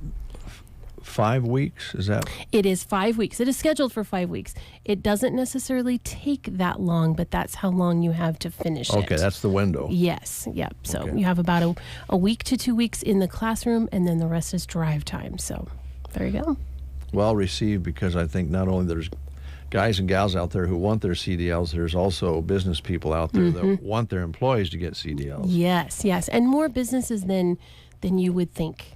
5 weeks, is that? It is 5 weeks. It is scheduled for 5 weeks. It doesn't necessarily take that long, but that's how long you have to finish it. Okay, that's the window. Yes, yep. So you have about a week to 2 weeks in the classroom, and then the rest is drive time. So there you go. Well received, because I think not only there's guys and gals out there who want their CDLs, there's also business people out there that want their employees to get CDLs. Yes, and more businesses than you would think.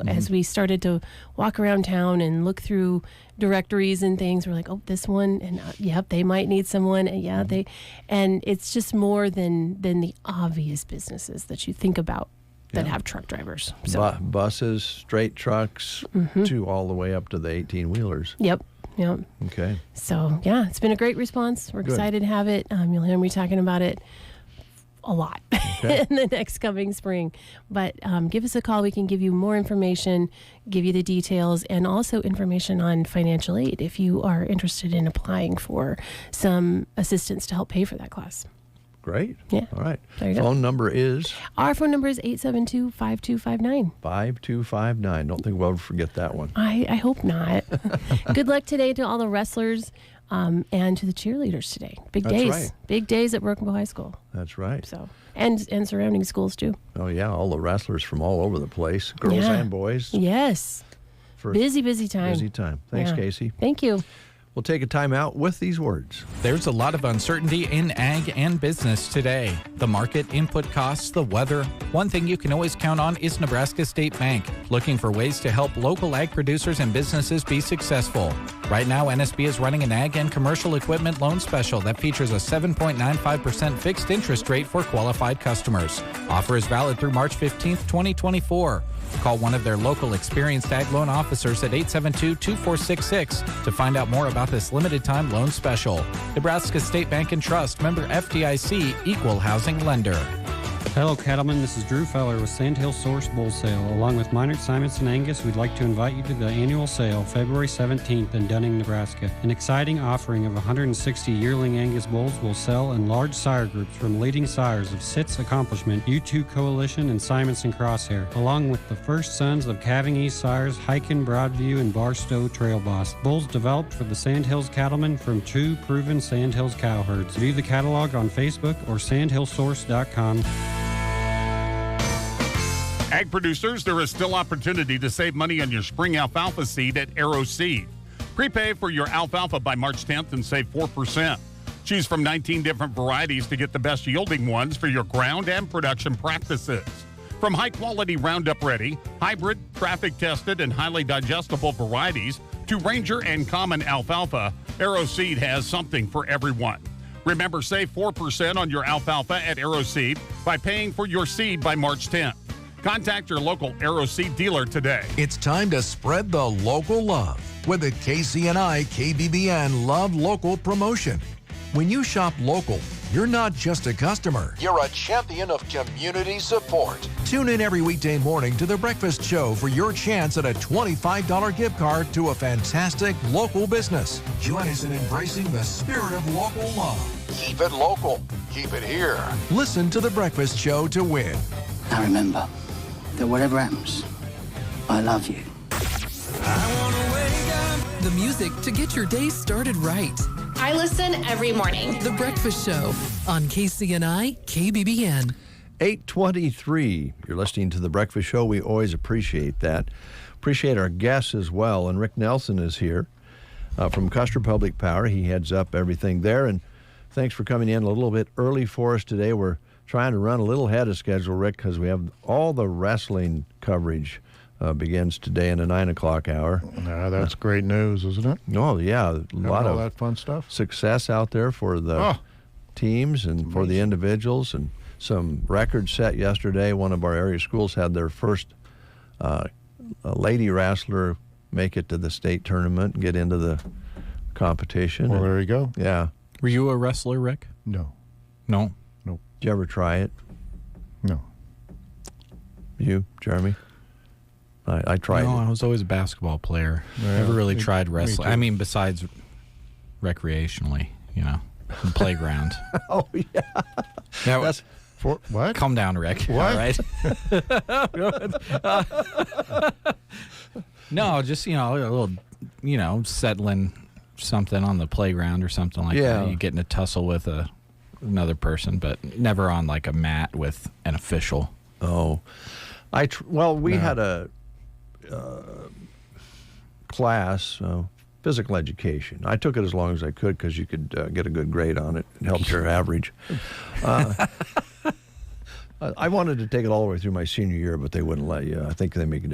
As we started to walk around town and look through directories and things, we're like, oh, this one, and they might need someone, and and it's just more than the obvious businesses that you think about that have truck drivers. So. Buses, straight trucks, to all the way up to the 18-wheelers. Yep. Okay. So, it's been a great response. We're excited to have it. You'll hear me talking about it a lot in the next coming spring. But give us a call. We can give you more information, give you the details, and also information on financial aid if you are interested in applying for some assistance to help pay for that class. Great. Yeah. All right. There you go. Phone number is? Our phone number is 872-5259. 5259. Don't think we'll ever forget that one. I hope not. Good luck today to all the wrestlers and to the cheerleaders today. Big That's days. right. Big days at Broken Bow High School. That's right. So and surrounding schools too. Oh, yeah. All the wrestlers from all over the place, girls Yeah. and boys. Yes. Busy time. Busy time. Thanks, Yeah. Casey. Thank you. We'll take a time out with these words. There's a lot of uncertainty in ag and business today. The market, input costs, the weather. One thing you can always count on is Nebraska State Bank, looking for ways to help local ag producers and businesses be successful. Right now, NSB is running an ag and commercial equipment loan special that features a 7.95% fixed interest rate for qualified customers. Offer is valid through March 15th, 2024. Call one of their local experienced ag loan officers at 872-2466 to find out more about this limited-time loan special. Nebraska State Bank and Trust, member FDIC, equal housing lender. Hello, cattlemen. This is Drew Feller with Sandhill Source Bull Sale. Along with Minard, Simonson, Angus, we'd like to invite you to the annual sale February 17th in Dunning, Nebraska. An exciting offering of 160 yearling Angus bulls will sell in large sire groups from leading sires of Sitz Accomplishment, U2 Coalition, and Simonson Crosshair, along with the first sons of Calving East sires Hyken, Broadview, and Barstow Trail Boss. Bulls developed for the Sandhills cattlemen from two proven Sandhills cow herds. View the catalog on Facebook or sandhillsource.com. Ag producers, there is still opportunity to save money on your spring alfalfa seed at Arrow Seed. Prepay for your alfalfa by March 10th and save 4%. Choose from 19 different varieties to get the best yielding ones for your ground and production practices. From high-quality Roundup Ready, hybrid, traffic-tested, and highly digestible varieties to Ranger and common alfalfa, Arrow Seed has something for everyone. Remember, save 4% on your alfalfa at Arrow Seed by paying for your seed by March 10th. Contact your local Arrow Seed dealer today. It's time to spread the local love with the KCNI KBBN Love Local promotion. When you shop local, you're not just a customer. You're a champion of community support. Tune in every weekday morning to The Breakfast Show for your chance at a $25 gift card to a fantastic local business. Join us in embracing the spirit of local love. Keep it local. Keep it here. Listen to The Breakfast Show to win. Now remember that whatever happens, I love you. The music to get your day started right. I listen every morning. The Breakfast Show on KCNI KBBN. 8:23. You're listening to The Breakfast Show. We always appreciate that. Appreciate our guests as well. And Rick Nelson is here from Custer Public Power. He heads up everything there. And thanks for coming in a little bit early for us today. We're trying to run a little ahead of schedule, Rick, because we have all the wrestling coverage begins today in the 9 o'clock hour. That's great news, isn't it? Oh, yeah. A lot all of that fun stuff. Success out there for the teams and for the individuals, and some records set yesterday. One of our area schools had their first lady wrestler make it to the state tournament and get into the competition. Well, there you go. Yeah. Were you a wrestler, Rick? No. No? Nope. Did you ever try it? No. You, Jeremy? I tried No, it. I was always a basketball player. Yeah, Never really me- tried me wrestling. too. I mean, besides recreationally, you know, the playground. Oh, yeah. Now, That's for what? calm down, Rick. What? All right. No, just, you know, a little, you know, settling something on the playground or something like Yeah. that. You get in a tussle with another person, but never on like a mat with an official. Oh. We had a class, physical education. I took it as long as I could because you could get a good grade on it. It helped your average. I wanted to take it all the way through my senior year, but they wouldn't let you. I think they made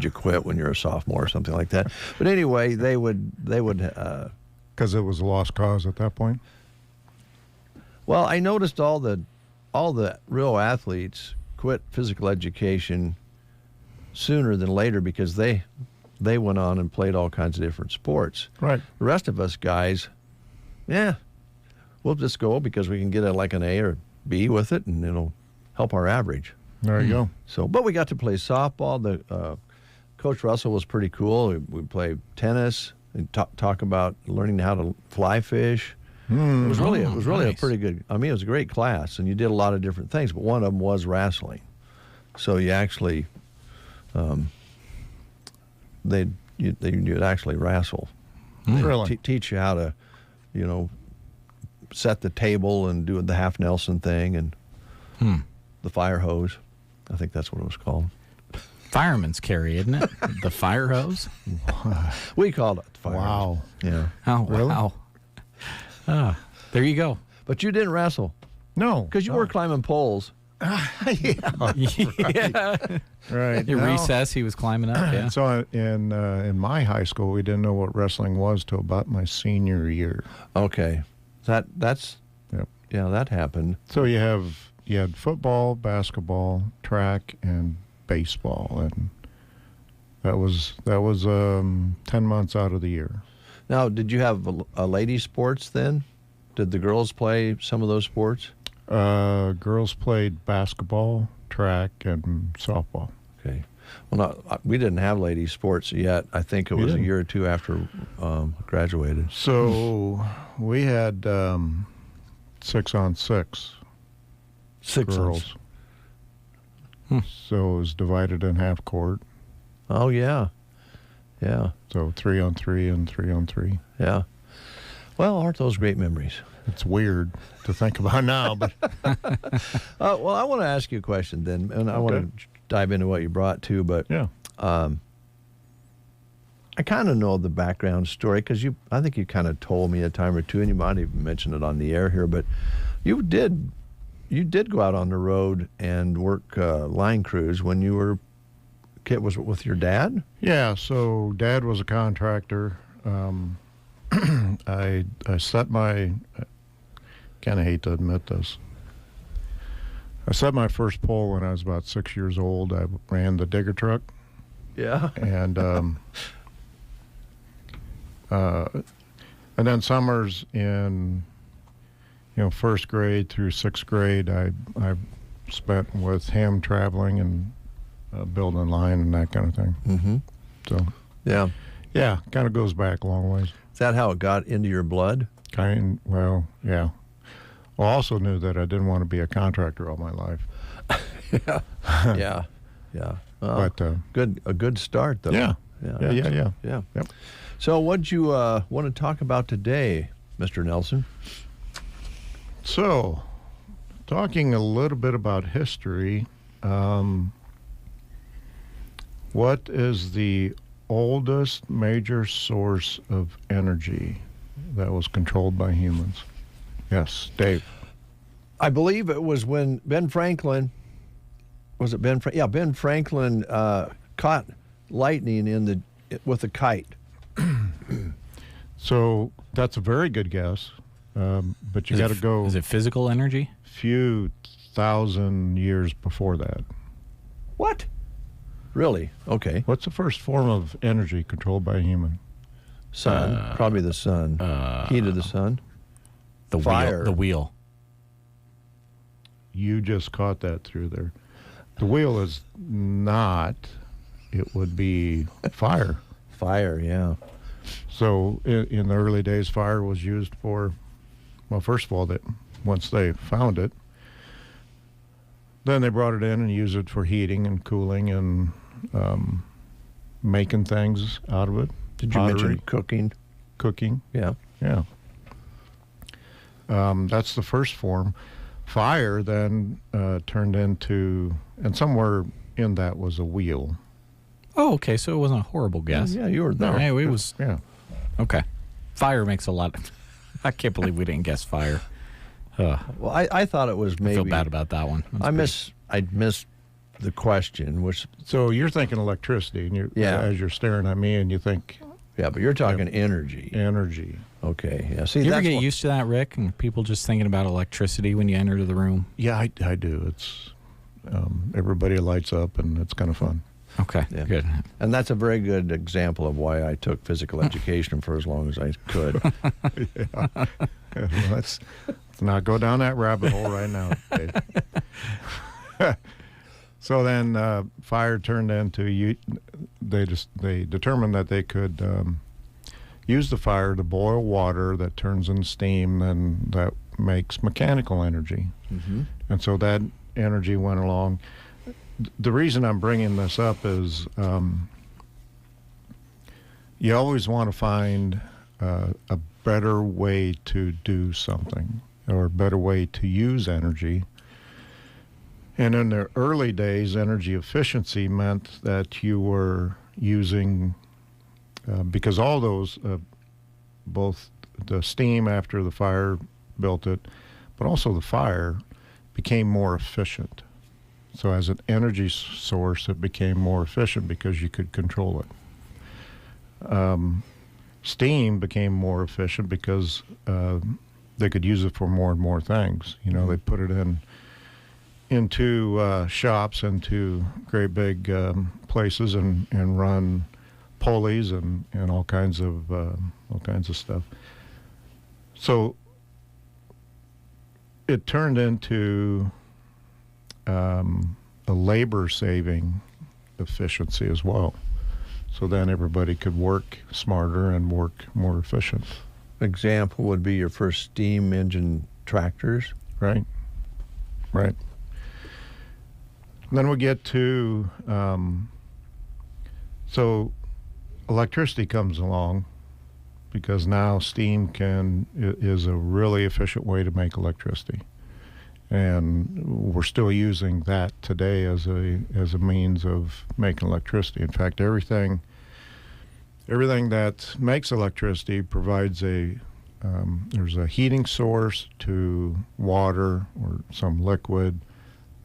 you quit when you're a sophomore or something like that. But anyway, they would Because it was a lost cause at that point? Well, I noticed all the real athletes quit physical education sooner than later because they went on and played all kinds of different sports. Right. The rest of us guys, we'll just go because we can get like an A or B with it, and it'll help our average. There you go. So, but we got to play softball. The Coach Russell was pretty cool. We played tennis and talk about learning how to fly fish. It was really a pretty good. I mean, it was a great class, and you did a lot of different things. But one of them was wrestling. So you actually, you'd actually wrestle. Really? Teach you how to, set the table and do the half Nelson thing and the fire hose. I think that's what it was called. Fireman's carry, isn't it? The fire hose? We called it the fire hose. Yeah. Oh, Really? wow. There you go. But you didn't wrestle. No. Because you were climbing poles. Yeah. Right. In recess, he was climbing up, yeah. So in my high school, we didn't know what wrestling was till about my senior year. Okay. That's Yep. Yeah, that happened. So you had football, basketball, track, and baseball, and that was 10 months out of the year. Now, did you have a lady sports then? Did the girls play some of those sports? Girls played basketball, track, and softball. Okay. Well, we didn't have lady sports yet. I think it was a year or two after graduated. So we had 6-on-6 girls. So it was divided in half court. Oh, yeah. Yeah. So 3-on-3 and 3-on-3. Yeah. Well, aren't those great memories? It's weird to think about now, but well, I want to ask you a question then, and I want to dive into what you brought too. But I kind of know the background story because I think you kind of told me a time or two, and you might even mention it on the air here. But you did go out on the road and work line crews when you were a kid. Was it with your dad? Yeah. So Dad was a contractor. I set my. Kind of hate to admit this. I set my first pole when I was about 6 years old. I ran the digger truck. Yeah. And then summers in first grade through sixth grade, I spent with him traveling and building line and that kind of thing. Mm-hmm. So yeah, kind of goes back a long ways. Is that how it got into your blood? Well, yeah. Well, I also knew that I didn't want to be a contractor all my life. Yeah. Well, but a good start though. Yeah. Yep. So, what'd you want to talk about today, Mr. Nelson? So, talking a little bit about history. What is the oldest major source of energy that was controlled by humans? Yes, Dave. I believe it was when Ben Franklin, Ben Franklin caught lightning with a kite. So that's a very good guess, but you got to go. Is it physical energy? Few thousand years before that. What? Really? Okay. What's the first form of energy controlled by a human? Sun. Probably the sun. Heat of the sun. The fire. The wheel. You just caught that through there. The wheel is not. It would be fire. Fire, yeah. So in the early days, fire was used for, well, first of all, once they found it, then they brought it in and used it for heating and cooling and making things out of it. Did you mention cooking? Cooking. Yeah. Yeah. That's the first form. Fire then turned into, and somewhere in that was a wheel. Oh, okay. So it wasn't a horrible guess. Yeah, you were there. No, it was. Yeah. Okay. Fire makes a lot. I can't believe we didn't guess fire. Well, I thought it was maybe. I feel bad about that one. I missed the question, which. So you're thinking electricity, and as you're staring at me, and you think. Yeah, but you're talking energy. Energy. Okay. Yeah. See, you ever get used to that, Rick, and people just thinking about electricity when you enter the room? Yeah, I do. It's everybody lights up, and it's kind of fun. Okay, good. And that's a very good example of why I took physical education for as long as I could. Yeah. Let's not go down that rabbit hole right now, Dave. So then fire turned into they determined that they could use the fire to boil water that turns into steam, and that makes mechanical energy. Mm-hmm. And so that energy went along. The reason I'm bringing this up is you always want to find a better way to do something, or a better way to use energy. And in the early days, energy efficiency meant that you were using, because all those, both the steam after the fire built it, but also the fire became more efficient. So as an energy source, it became more efficient because you could control it. Steam became more efficient because they could use it for more and more things. You know, they put it into shops, into great big places, and run pulleys and all kinds of stuff. So it turned into a labor-saving efficiency as well. So then everybody could work smarter and work more efficient. Example would be your first steam engine tractors. Right. Then we get to, so electricity comes along, because now steam is a really efficient way to make electricity. And we're still using that today as a means of making electricity. In fact, everything that makes electricity provides there's a heating source to water or some liquid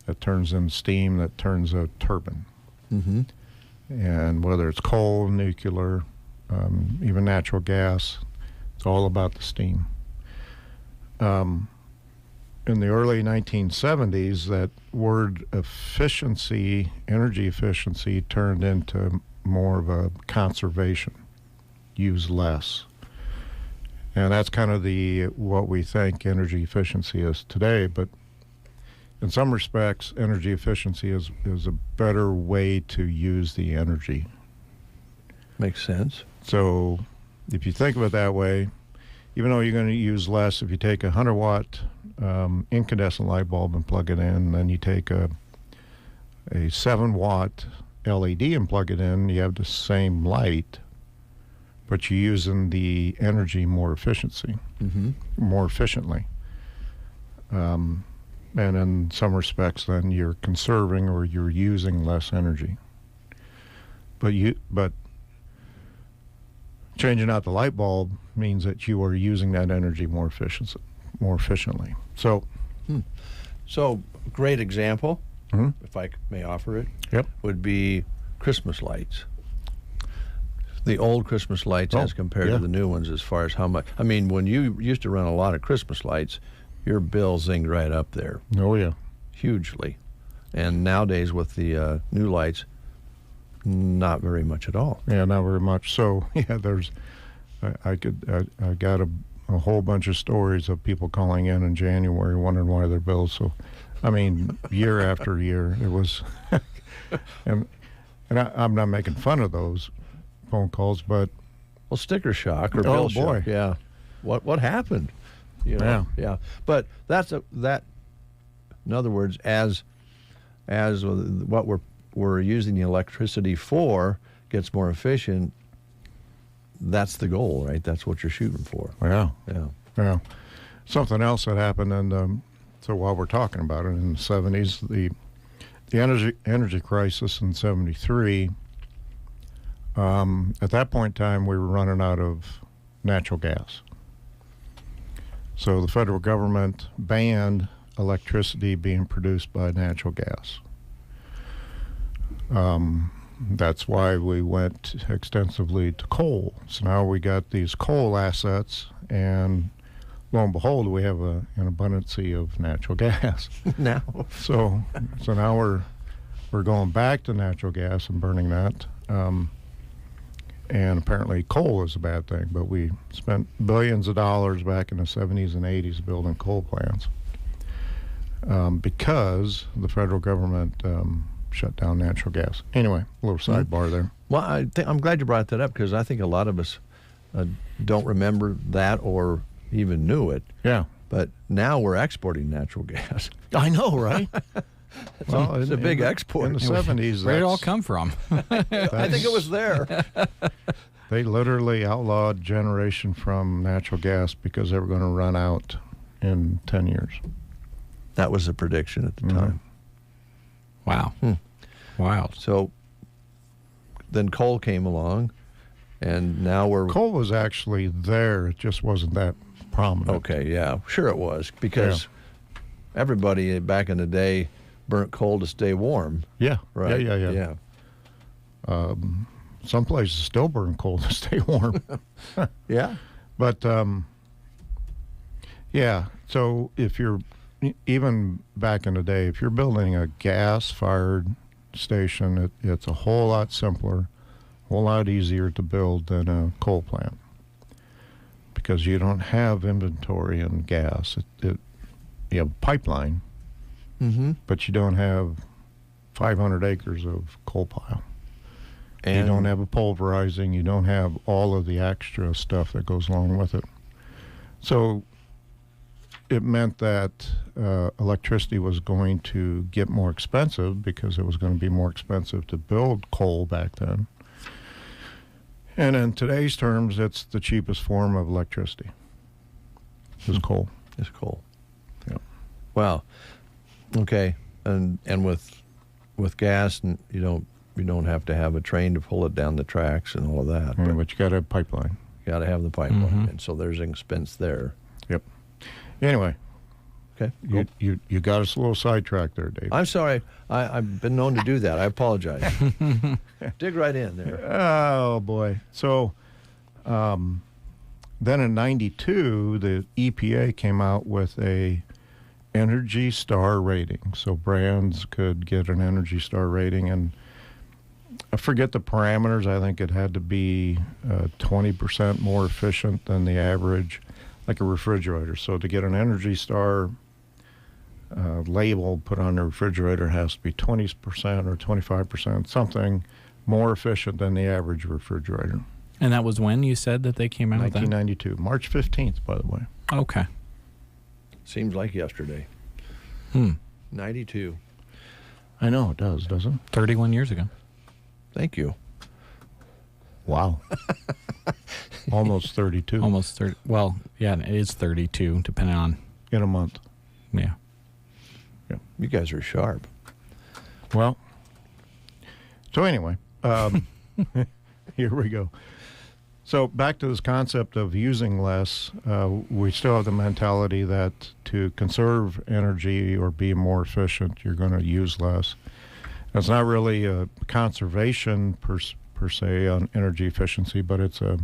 that turns into steam, that turns a turbine. Mm-hmm. And whether it's coal, nuclear, even natural gas, it's all about the steam. In the early 1970s, that word efficiency, energy efficiency, turned into more of a conservation, use less. And that's kind of what we think energy efficiency is today. But in some respects, energy efficiency is a better way to use the energy. Makes sense. So if you think of it that way, even though you're going to use less, if you take a 100-watt incandescent light bulb and plug it in, then you take a 7-watt LED and plug it in, you have the same light, but you're using the energy more efficiently. And in some respects, then you're conserving, or you're using less energy. But changing out the light bulb means that you are using that energy more efficiently. So, great example, if I may offer it, would be Christmas lights. The old Christmas lights as compared to the new ones, as far as how much. I mean, when you used to run a lot of Christmas lights, your bill zinged right up there. Oh, yeah. Hugely. And nowadays with the new lights, not very much at all. Yeah, not very much. So, yeah, I got a whole bunch of stories of people calling in January wondering why their bills. So, I mean, year after year, it was, and I'm not making fun of those phone calls, but sticker shock or bill shock. Yeah, what happened? You know? Yeah. But that. In other words, as what we're using the electricity for gets more efficient, that's the goal, right? That's what you're shooting for. Yeah. Something else that happened, and so while we're talking about it, in the 70s, the energy crisis in 73. At that point in time, we were running out of natural gas. So the federal government banned electricity being produced by natural gas. That's why we went extensively to coal. So now we got these coal assets, and lo and behold, we have an abundance of natural gas. Now. So now we're going back to natural gas and burning that. And apparently coal is a bad thing, but we spent billions of dollars back in the 70s and 80s building coal plants because the federal government shut down natural gas. Anyway, a little sidebar there. Well, I'm glad you brought that up, because I think a lot of us don't remember that or even knew it. Yeah. But now we're exporting natural gas. I know, right? Well, it's a big export. In the 70s. Where did it all come from? I think it was there. They literally outlawed generation from natural gas because they were going to run out in 10 years. That was the prediction at the time. Wow. Wow. So then coal came along, and now we're... Coal was actually there. It just wasn't that prominent. Okay, yeah. Sure it was, because everybody back in the day burnt coal to stay warm. Yeah. Right? Yeah. Some places still burn coal to stay warm. Yeah. But, so if you're, even back in the day, if you're building a gas-fired station, it's a whole lot simpler, a whole lot easier to build than a coal plant, because you don't have inventory in gas. You have a pipeline, but you don't have 500 acres of coal pile. And you don't have a pulverizing. You don't have all of the extra stuff that goes along with it. So it meant that electricity was going to get more expensive because it was going to be more expensive to build coal back then. And in today's terms, it's the cheapest form of electricity. Is coal. It's coal. Yeah. Wow. Okay. And with gas, you don't have to have a train to pull it down the tracks and all of that. But you got to have a pipeline. You got to have the pipeline, and so there's an expense there. Yep. Anyway. Okay. You got us a little sidetracked there, Dave. I'm sorry. I've been known to do that. I apologize. Dig right in there. Oh, boy. So then in 92, the EPA came out with a Energy Star rating. So brands could get an Energy Star rating, and I forget the parameters. I think it had to be 20% more efficient than the average, like a refrigerator. So to get an Energy Star label put on the refrigerator, has to be 20% or 25%, something more efficient than the average refrigerator. And that was when you said that they came out with that? 1992, March 15th, by the way. Okay. Seems like yesterday. 92. I know it does, doesn't it? 31 years ago. Thank you. Wow. Almost 32. Almost 30. Well, yeah, it is 32, depending on... In a month. Yeah. You guys are sharp. Well, so anyway, here we go. So back to this concept of using less, we still have the mentality that to conserve energy or be more efficient, you're going to use less. It's not really a conservation per se on energy efficiency, but it's a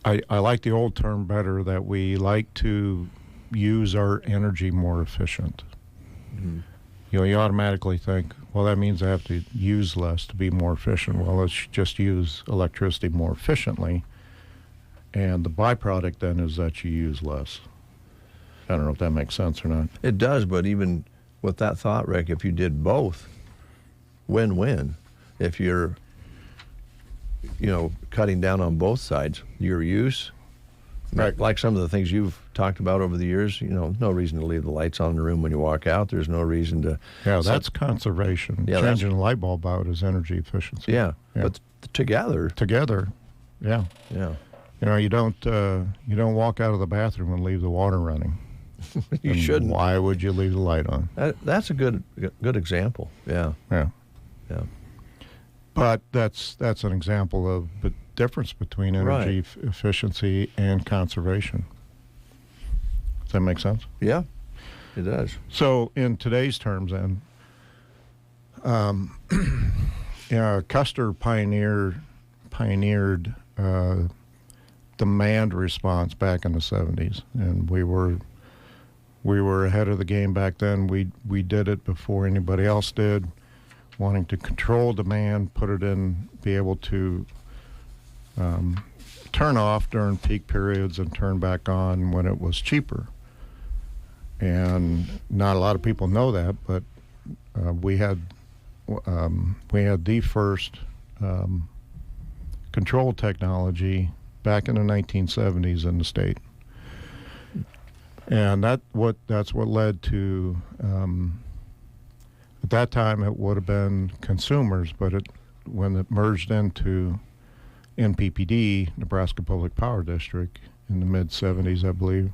I like the old term better, that we like to use our energy more efficient. You automatically think, well, that means I have to use less to be more efficient. Well, let's just use electricity more efficiently, and the byproduct then is that you use less. I don't know if that makes sense or not. It does, but even with that thought, Rick, if you did both, win-win. If you're cutting down on both sides, your use, right? Like some of the things you've talked about over the years, no reason to leave the lights on in the room when you walk out. There's no reason to... Yeah, that's conservation. Yeah, changing a light bulb out is energy efficiency. Yeah, but together, yeah. You don't walk out of the bathroom and leave the water running. You shouldn't. Why would you leave the light on? That's a good example. Yeah. But that's an example of the difference between energy efficiency and conservation. Does that make sense? Yeah, it does. So in today's terms, then, Custer pioneered demand response back in the 70s, and we were ahead of the game back then. We did it before anybody else did, wanting to control demand, put it in, be able to turn off during peak periods and turn back on when it was cheaper. And not a lot of people know that, but we had the first control technology back in the 1970s in the state. And that's what led to, at that time it would have been consumers, but when it merged into NPPD, Nebraska Public Power District, in the mid-70s, I believe,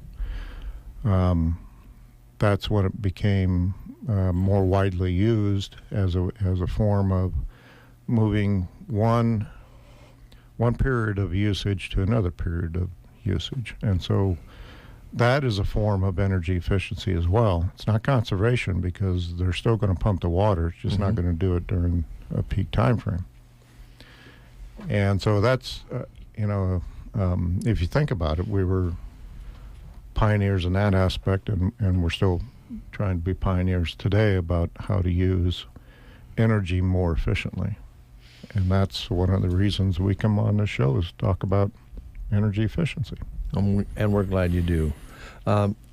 that's when it became more widely used as a form of moving one period of usage to another period of usage. And so that is a form of energy efficiency as well. It's not conservation because they're still going to pump the water. It's just not going to do it during a peak time frame. And so that's, if you think about it, we were pioneers in that aspect, and we're still trying to be pioneers today about how to use energy more efficiently. And that's one of the reasons we come on this show is talk about energy efficiency. And we're glad you do.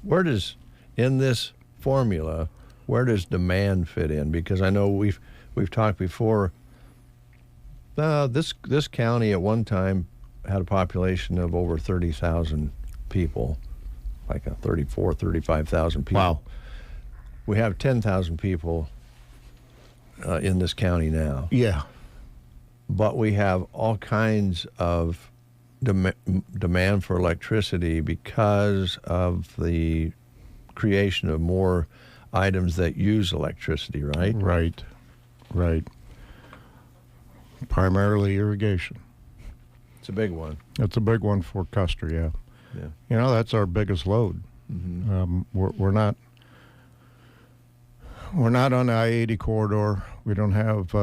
Where does, in this formula, where does demand fit in? Because I know we've talked before. This county at one time had a population of over 30,000 people, like 35,000 people. Wow. We have 10,000 people in this county now. Yeah. But we have all kinds of demand for electricity because of the creation of more items that use electricity, right? Right. Primarily irrigation. It's a big one. It's a big one for Custer, yeah. That's our biggest load. Mm-hmm. We're not on the I-80 corridor. We don't have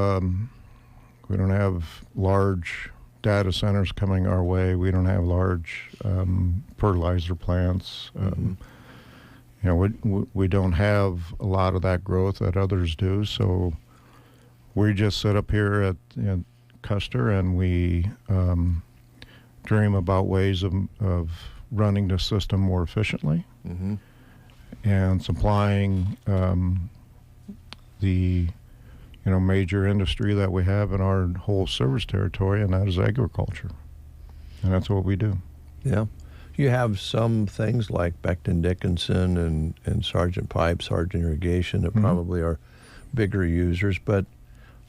large data centers coming our way. We don't have large fertilizer plants. We don't have a lot of that growth that others do. So we just sit up here at Custer and we dream about ways of running the system more efficiently and supplying the major industry that we have in our whole service territory, and that is agriculture. And that's what we do. Yeah. You have some things like Becton Dickinson and Sargent Pipe, Sargent Irrigation that probably are bigger users, but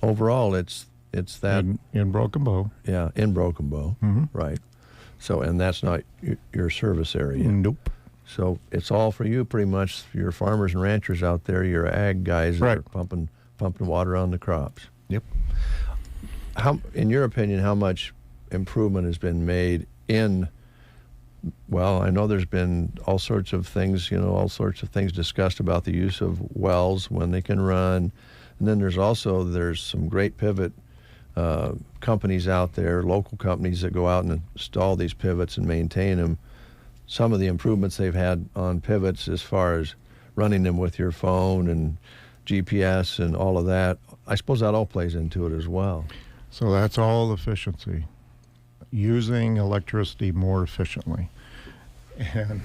overall it's that in Broken Bow. Yeah, in Broken Bow. Right. So, and that's not your service area. Nope. So it's all for you pretty much, your farmers and ranchers out there, your ag guys that are pumping water on the crops. Yep. In your opinion, how much improvement has been made in, well, I know there's been all sorts of things discussed about the use of wells when they can run. And then there's some great pivot companies out there, local companies that go out and install these pivots and maintain them. Some of the improvements they've had on pivots as far as running them with your phone and GPS and all of that, I suppose that all plays into it as well. So that's all efficiency, using electricity more efficiently. And,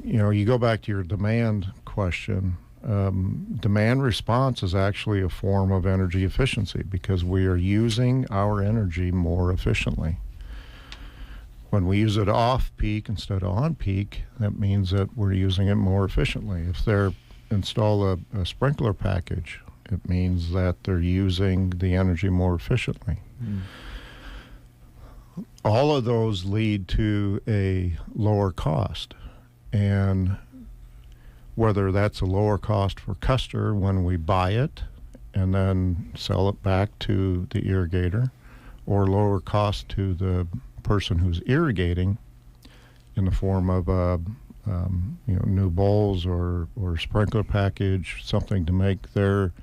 you go back to your demand question. Demand response is actually a form of energy efficiency because we are using our energy more efficiently. When we use it off-peak instead of on-peak, that means that we're using it more efficiently. If they install a sprinkler package, it means that they're using the energy more efficiently. All of those lead to a lower cost. And whether that's a lower cost for Custer when we buy it and then sell it back to the irrigator, or lower cost to the person who's irrigating in the form of new bowls or sprinkler package, something to make their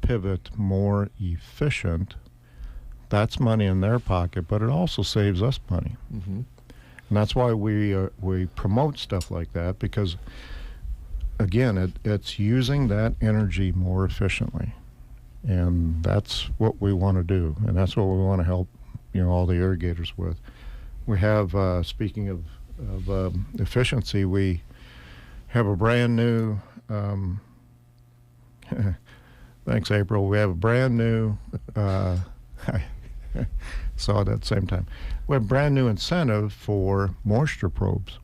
pivot more efficient. That's money in their pocket, but it also saves us money. And that's why we promote stuff like that, because again, it's using that energy more efficiently, and that's what we want to do, and that's what we want to help all the irrigators with. We have, speaking of efficiency, we have a brand new Thanks, April. We have a brand new, I saw it at the same time. We have a brand new incentive for moisture probes.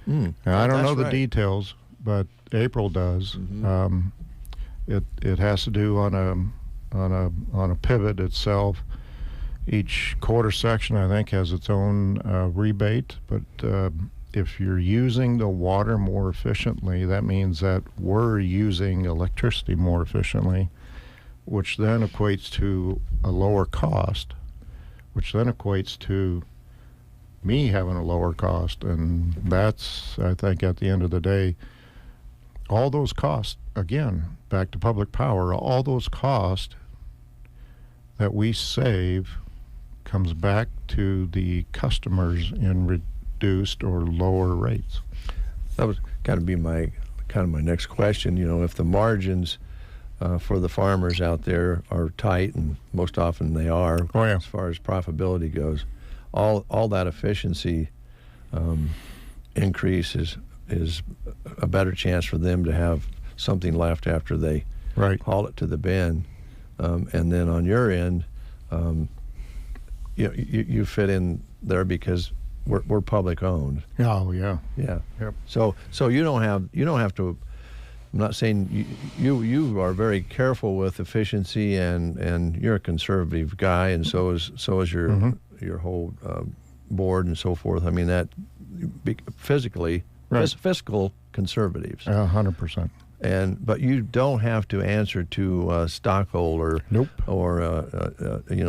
Now, I don't know the details, but April does. It has to do on a pivot itself. Each quarter section, I think, has its own rebate, but if you're using the water more efficiently, that means that we're using electricity more efficiently, which then equates to a lower cost, which then equates to me having a lower cost. And that's, I think, at the end of the day, all those costs, again, back to public power, all those costs that we save comes back to the customers in reduced or lower rates. That was got to be my next question. You know, if the margins for the farmers out there are tight, and most often they are, as far as profitability goes, all that efficiency increase is a better chance for them to have something left after they haul it to the bin. And then on your end, you fit in there because we're public owned. Oh yeah. Yeah. Yep. So you don't have to. I'm not saying you are very careful with efficiency, and you're a conservative guy, and so is your whole board and so forth. I mean, that physically fiscal conservatives. 100%. But you don't have to answer to a stockholder. Nope. Or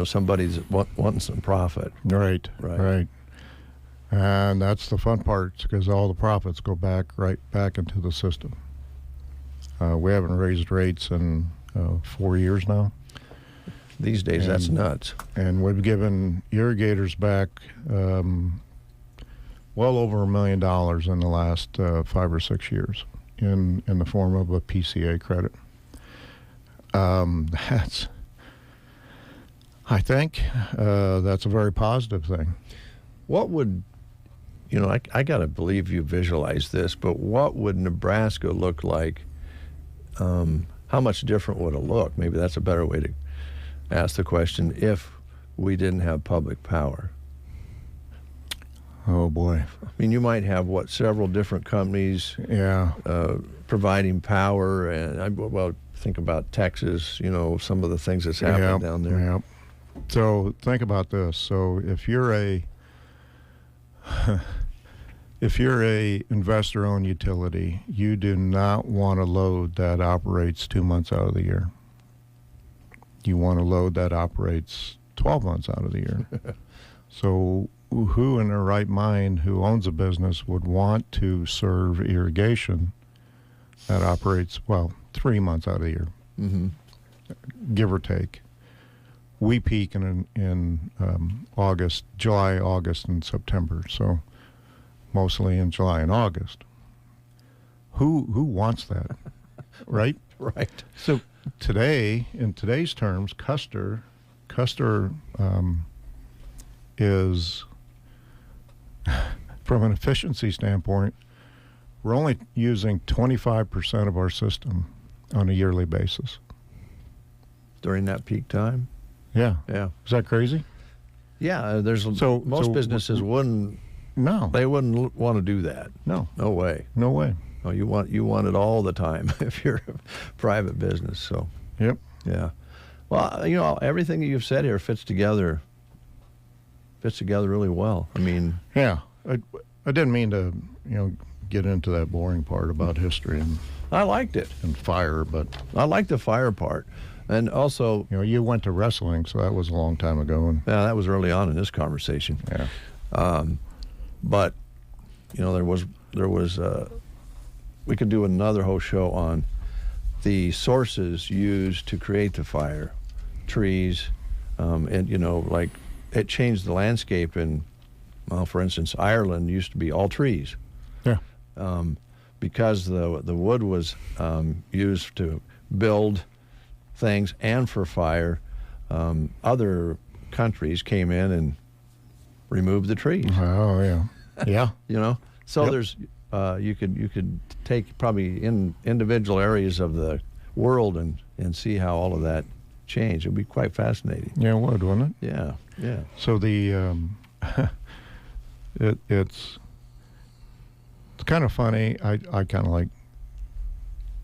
somebody's wanting some profit. Right. And that's the fun part, because all the profits go right back into the system. We haven't raised rates in 4 years now. These days, that's nuts. And we've given irrigators back well over $1 million in the last 5 or 6 years in the form of a PCA credit. I think that's a very positive thing. What would, I got to believe you visualize this, but what would Nebraska look like? How much different would it look? Maybe that's a better way to ask the question, if we didn't have public power. Oh boy. I mean, you might have several different companies providing power, and think about Texas, some of the things that's happening down there. Yeah. So think about this. So if you're a investor-owned utility, you do not want a load that operates 2 months out of the year. You want a load that operates 12 months out of the year. So who in their right mind who owns a business would want to serve irrigation that operates, 3 months out of the year, give or take? We peak in August, July, August, and September. So mostly in July and August. Who wants that, right? Right. So today, in today's terms, Custer is, from an efficiency standpoint, we're only using 25% of our system on a yearly basis. During that peak time? Yeah. Yeah. Is that crazy? Yeah. Most businesses wouldn't. No. They wouldn't want to do that. No. No way. No way. Oh, you want it all the time if you're a private business. So. Yep. Yeah. Well, everything that you've said here fits together really well. I mean. Yeah. I didn't mean to, get into that boring part about history, and I liked it. And fire, but I like the fire part. And also, you went to wrestling, so that was a long time ago. And yeah, that was early on in this conversation. Yeah. But there was we could do another whole show on the sources used to create the fire, trees, and it changed the landscape. And for instance, Ireland used to be all trees. Yeah. Because the wood was used to build things and for fire, other countries came in and removed the trees. Oh yeah, yeah. So there's you could take probably in individual areas of the world and see how all of that changed. It would be quite fascinating. Yeah, it would, wouldn't it? Yeah, yeah. So the it's kind of funny. I kind of like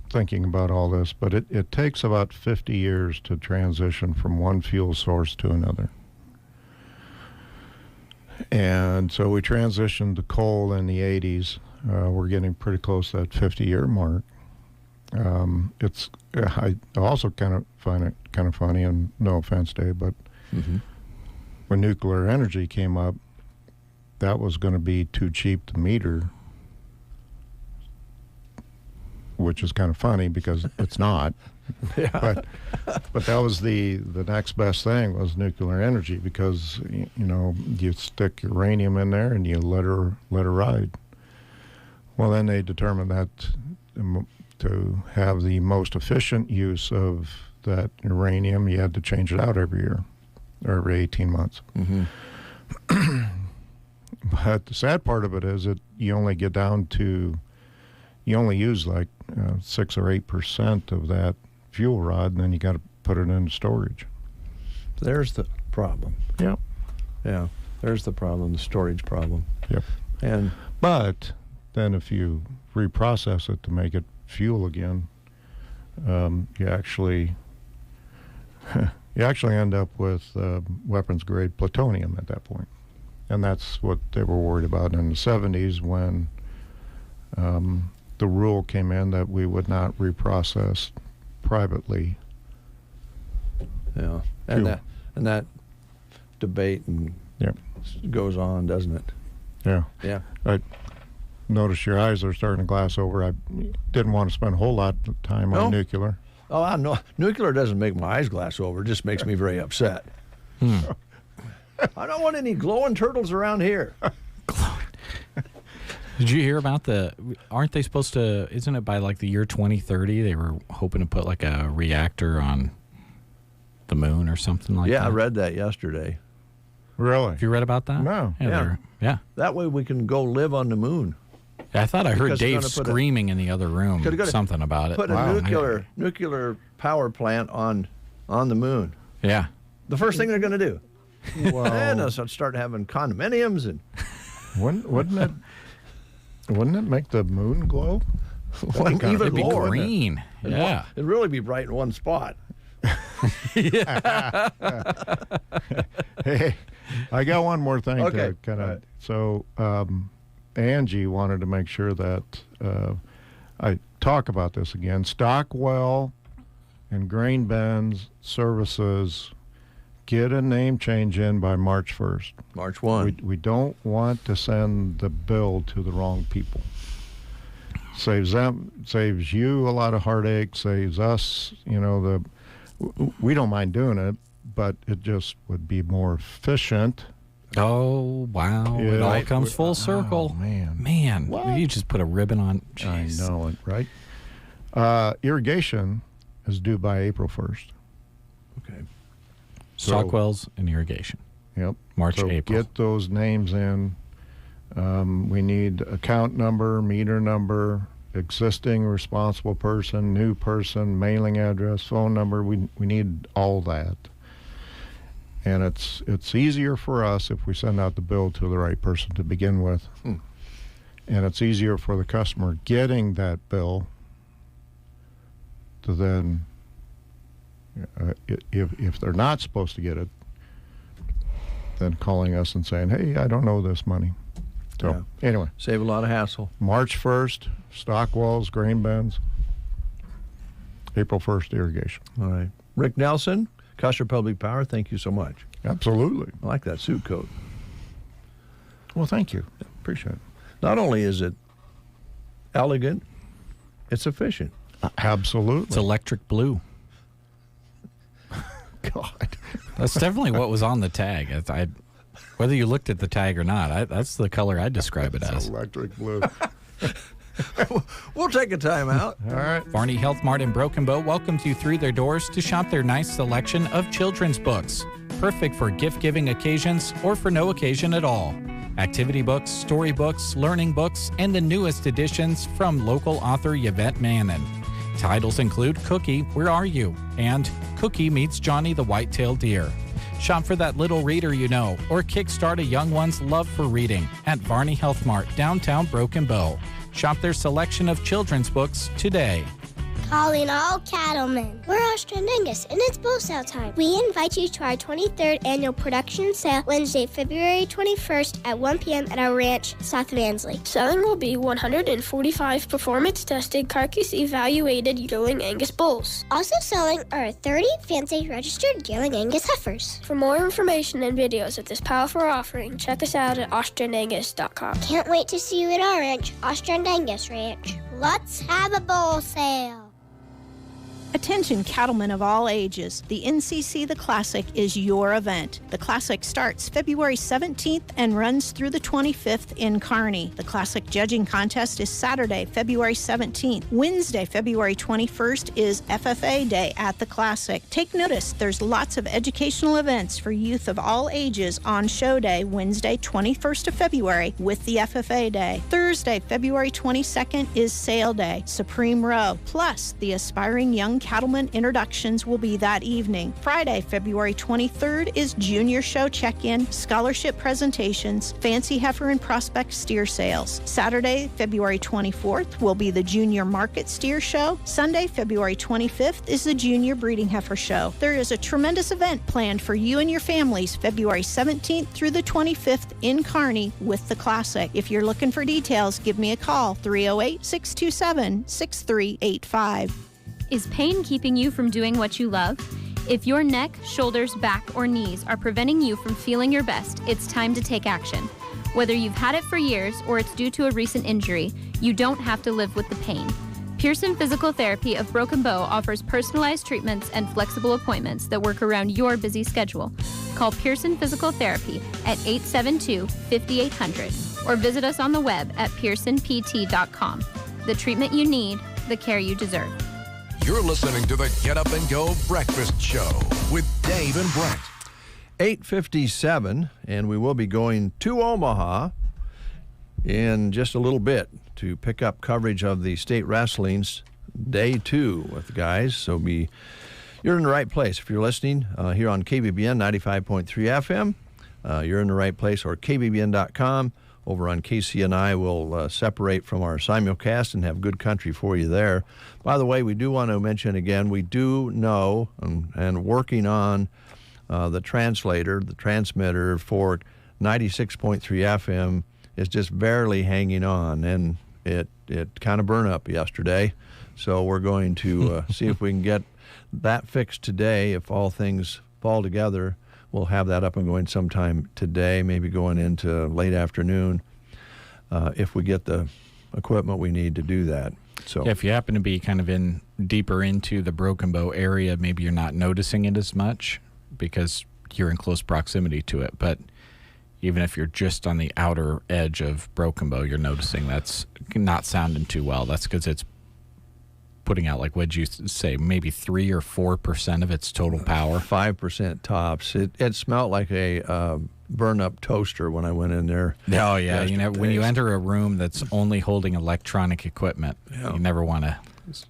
thinking about all this, but it takes about 50 years to transition from one fuel source to another. And so we transitioned to coal in the 80s. We're getting pretty close to that 50-year mark. I also kind of find it kind of funny, and no offense, Dave, but when nuclear energy came up, that was going to be too cheap to meter, which is kind of funny because it's not. Yeah. But that was the next best thing was nuclear energy, because you stick uranium in there and you let her ride. Well, then they determined that to have the most efficient use of that uranium, you had to change it out every year or every 18 months. But the sad part of it is that you only get down to, you only use like 6 or 8% of that fuel rod, and then you got to put it into storage. There's the problem. Yep. Yeah, there's the problem, the storage problem. Yep. But then if you reprocess it to make it fuel again, you actually end up with weapons grade plutonium at that point. And that's what they were worried about in the 70s when the rule came in that we would not reprocess privately. Yeah, and that debate goes on, doesn't it? Yeah. Yeah. I notice your eyes are starting to glass over. I didn't want to spend a whole lot of time on nuclear. Oh, I know. Nuclear doesn't make my eyes glass over. It just makes me very upset. I don't want any glowing turtles around here. Did you hear about aren't they supposed to, isn't it by like the year 2030, they were hoping to put like a reactor on the moon or something like that? Yeah, I read that yesterday. Really? Have you read about that? No. Yeah. That way we can go live on the moon. I thought I heard Dave screaming in the other room something about it. Put a nuclear power plant on the moon. Yeah. The first thing they're going to do. Well, and they'll start having condominiums and. Wouldn't it make the moon glow? Even be more. Green. Yeah. It'd really be bright in one spot. Hey, I got one more thing to kind of. So Angie wanted to make sure that I talk about this again. Stockwell and Grain Bends Services get a name change in by March 1st. March 1. We don't want to send the bill to the wrong people. Saves you a lot of heartache, saves us, we don't mind doing it, but it just would be more efficient. Oh, wow. It all comes full circle. Oh, man. Man, you just put a ribbon on. Jeez. I know it, right? Irrigation is due by April 1st. Okay. Stockwells and irrigation. Yep. March, so April. Get those names in. We need account number, meter number, existing responsible person, new person, mailing address, phone number. We need all that. And it's easier for us if we send out the bill to the right person to begin with. And it's easier for the customer getting that bill to then, if they're not supposed to get it, then calling us and saying, hey, I don't owe this money. So anyway. Save a lot of hassle. March 1st, Stockwells, Grain Bends. April 1st, irrigation. All right. Rick Nelson, Custer Public Power, thank you so much. Absolutely. I like that suit coat. Well, thank you. Appreciate it. Not only is it elegant, it's efficient. Absolutely. It's electric blue. God. That's definitely what was on the tag. Whether you looked at the tag or not, that's the color I'd describe it as. Electric blue. We'll take a time out. All right. Varney Health Mart in Broken Bow welcomes you through their doors to shop their nice selection of children's books. Perfect for gift-giving occasions or for no occasion at all. Activity books, storybooks, learning books, and the newest editions from local author Yvette Mannon. Titles include Cookie, Where Are You? And Cookie Meets Johnny the White-Tailed Deer. Shop for that little reader you know, or kickstart a young one's love for reading at Varney Health Mart, downtown Broken Bow. Shop their selection of children's books today. Calling all cattlemen. We're Austrian Angus, and it's bull sale time. We invite you to our 23rd annual production sale Wednesday, February 21st at 1 p.m. at our ranch south of Ansley. Selling will be 145 performance-tested, carcass-evaluated yearling Angus bulls. Also selling are 30 fancy registered yearling Angus heifers. For more information and videos of this powerful offering, check us out at austrianangus.com. Can't wait to see you at our ranch, Austrian Angus Ranch. Let's have a bull sale. Attention cattlemen of all ages, the NCC The Classic is your event. The Classic starts February 17th and runs through the 25th in Kearney. The Classic Judging Contest is Saturday, February 17th. Wednesday, February 21st is FFA Day at the Classic. Take notice, there's lots of educational events for youth of all ages on show day, Wednesday, 21st of February with the FFA Day. Thursday, February 22nd is Sale Day, Supreme Row, plus the aspiring young cattleman introductions will be that evening. Friday, February 23rd is Junior Show check-in, scholarship presentations, fancy heifer and prospect steer sales. Saturday, February 24th will be the Junior Market Steer Show. Sunday, February 25th is the Junior Breeding Heifer Show. There is a tremendous event planned for you and your families February 17th through the 25th in Kearney with the Classic. If you're looking for details, give me a call, 308-627-6385. Is pain keeping you from doing what you love? If your neck, shoulders, back, or knees are preventing you from feeling your best, it's time to take action. Whether you've had it for years or it's due to a recent injury, you don't have to live with the pain. Pearson Physical Therapy of Broken Bow offers personalized treatments and flexible appointments that work around your busy schedule. Call Pearson Physical Therapy at 872-5800 or visit us on the web at pearsonpt.com. The treatment you need, the care you deserve. You're listening to the Get Up and Go Breakfast Show with Dave and Brent. 8:57, and we will be going to Omaha in just a little bit to pick up coverage of the state wrestling's Day 2 with the guys. So you're in the right place. If you're listening here on KBBN 95.3 FM, you're in the right place, or KBBN.com. Over on KCNI, we'll separate from our simulcast and have good country for you there. By the way, we do want to mention again, we do know and working on the translator, the transmitter for 96.3 FM is just barely hanging on, and it kind of burned up yesterday. So we're going to see if we can get that fixed today. If all things fall together, we'll have that up and going sometime today, maybe going into late afternoon, if we get the equipment we need to do that. So if you happen to be kind of deeper into the Broken Bow area, maybe you're not noticing it as much because you're in close proximity to it. But even if you're just on the outer edge of Broken Bow, you're noticing that's not sounding too well. That's because it's putting out, like, what'd you say, maybe 3 or 4% of its total power? 5% tops. It smelled like a burn-up toaster when I went in there. Oh, yeah. When you enter a room that's only holding electronic equipment, you never want to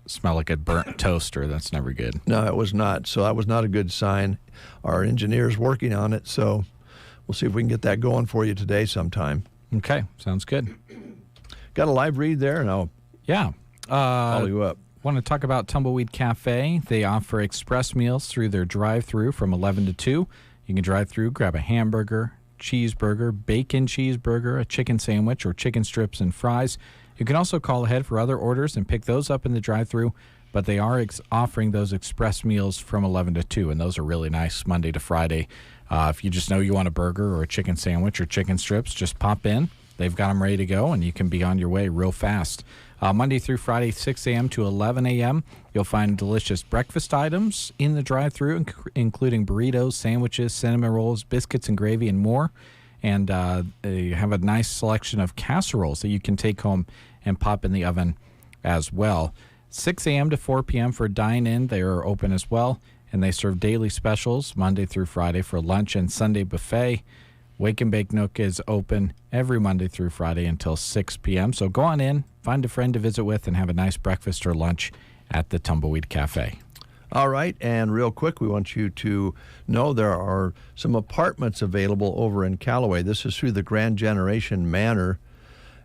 smell like a burnt toaster. That's never good. No, it was not. So that was not a good sign. Our engineer's working on it, so we'll see if we can get that going for you today sometime. Okay, sounds good. Got a live read there, and I'll follow you up. Want to talk about Tumbleweed Cafe. They offer express meals through their drive-thru from 11 to 2. You can drive through, grab a hamburger, cheeseburger, bacon cheeseburger, a chicken sandwich, or chicken strips and fries. You can also call ahead for other orders and pick those up in the drive-thru, but they are offering those express meals from 11 to 2, and those are really nice Monday to Friday. If you just know you want a burger or a chicken sandwich or chicken strips, just pop in. They've got them ready to go, and you can be on your way real fast. Monday through Friday, 6 a.m. to 11 a.m., you'll find delicious breakfast items in the drive-thru, including burritos, sandwiches, cinnamon rolls, biscuits and gravy, and more. And they have a nice selection of casseroles that you can take home and pop in the oven as well. 6 a.m. to 4 p.m. for dine-in. They are open as well, and they serve daily specials Monday through Friday for lunch and Sunday buffet. Wake and Bake Nook is open every Monday through Friday until 6 p.m. So go on in, find a friend to visit with, and have a nice breakfast or lunch at the Tumbleweed Cafe. All right, and real quick, we want you to know there are some apartments available over in Callaway. This is through the Grand Generation Manor,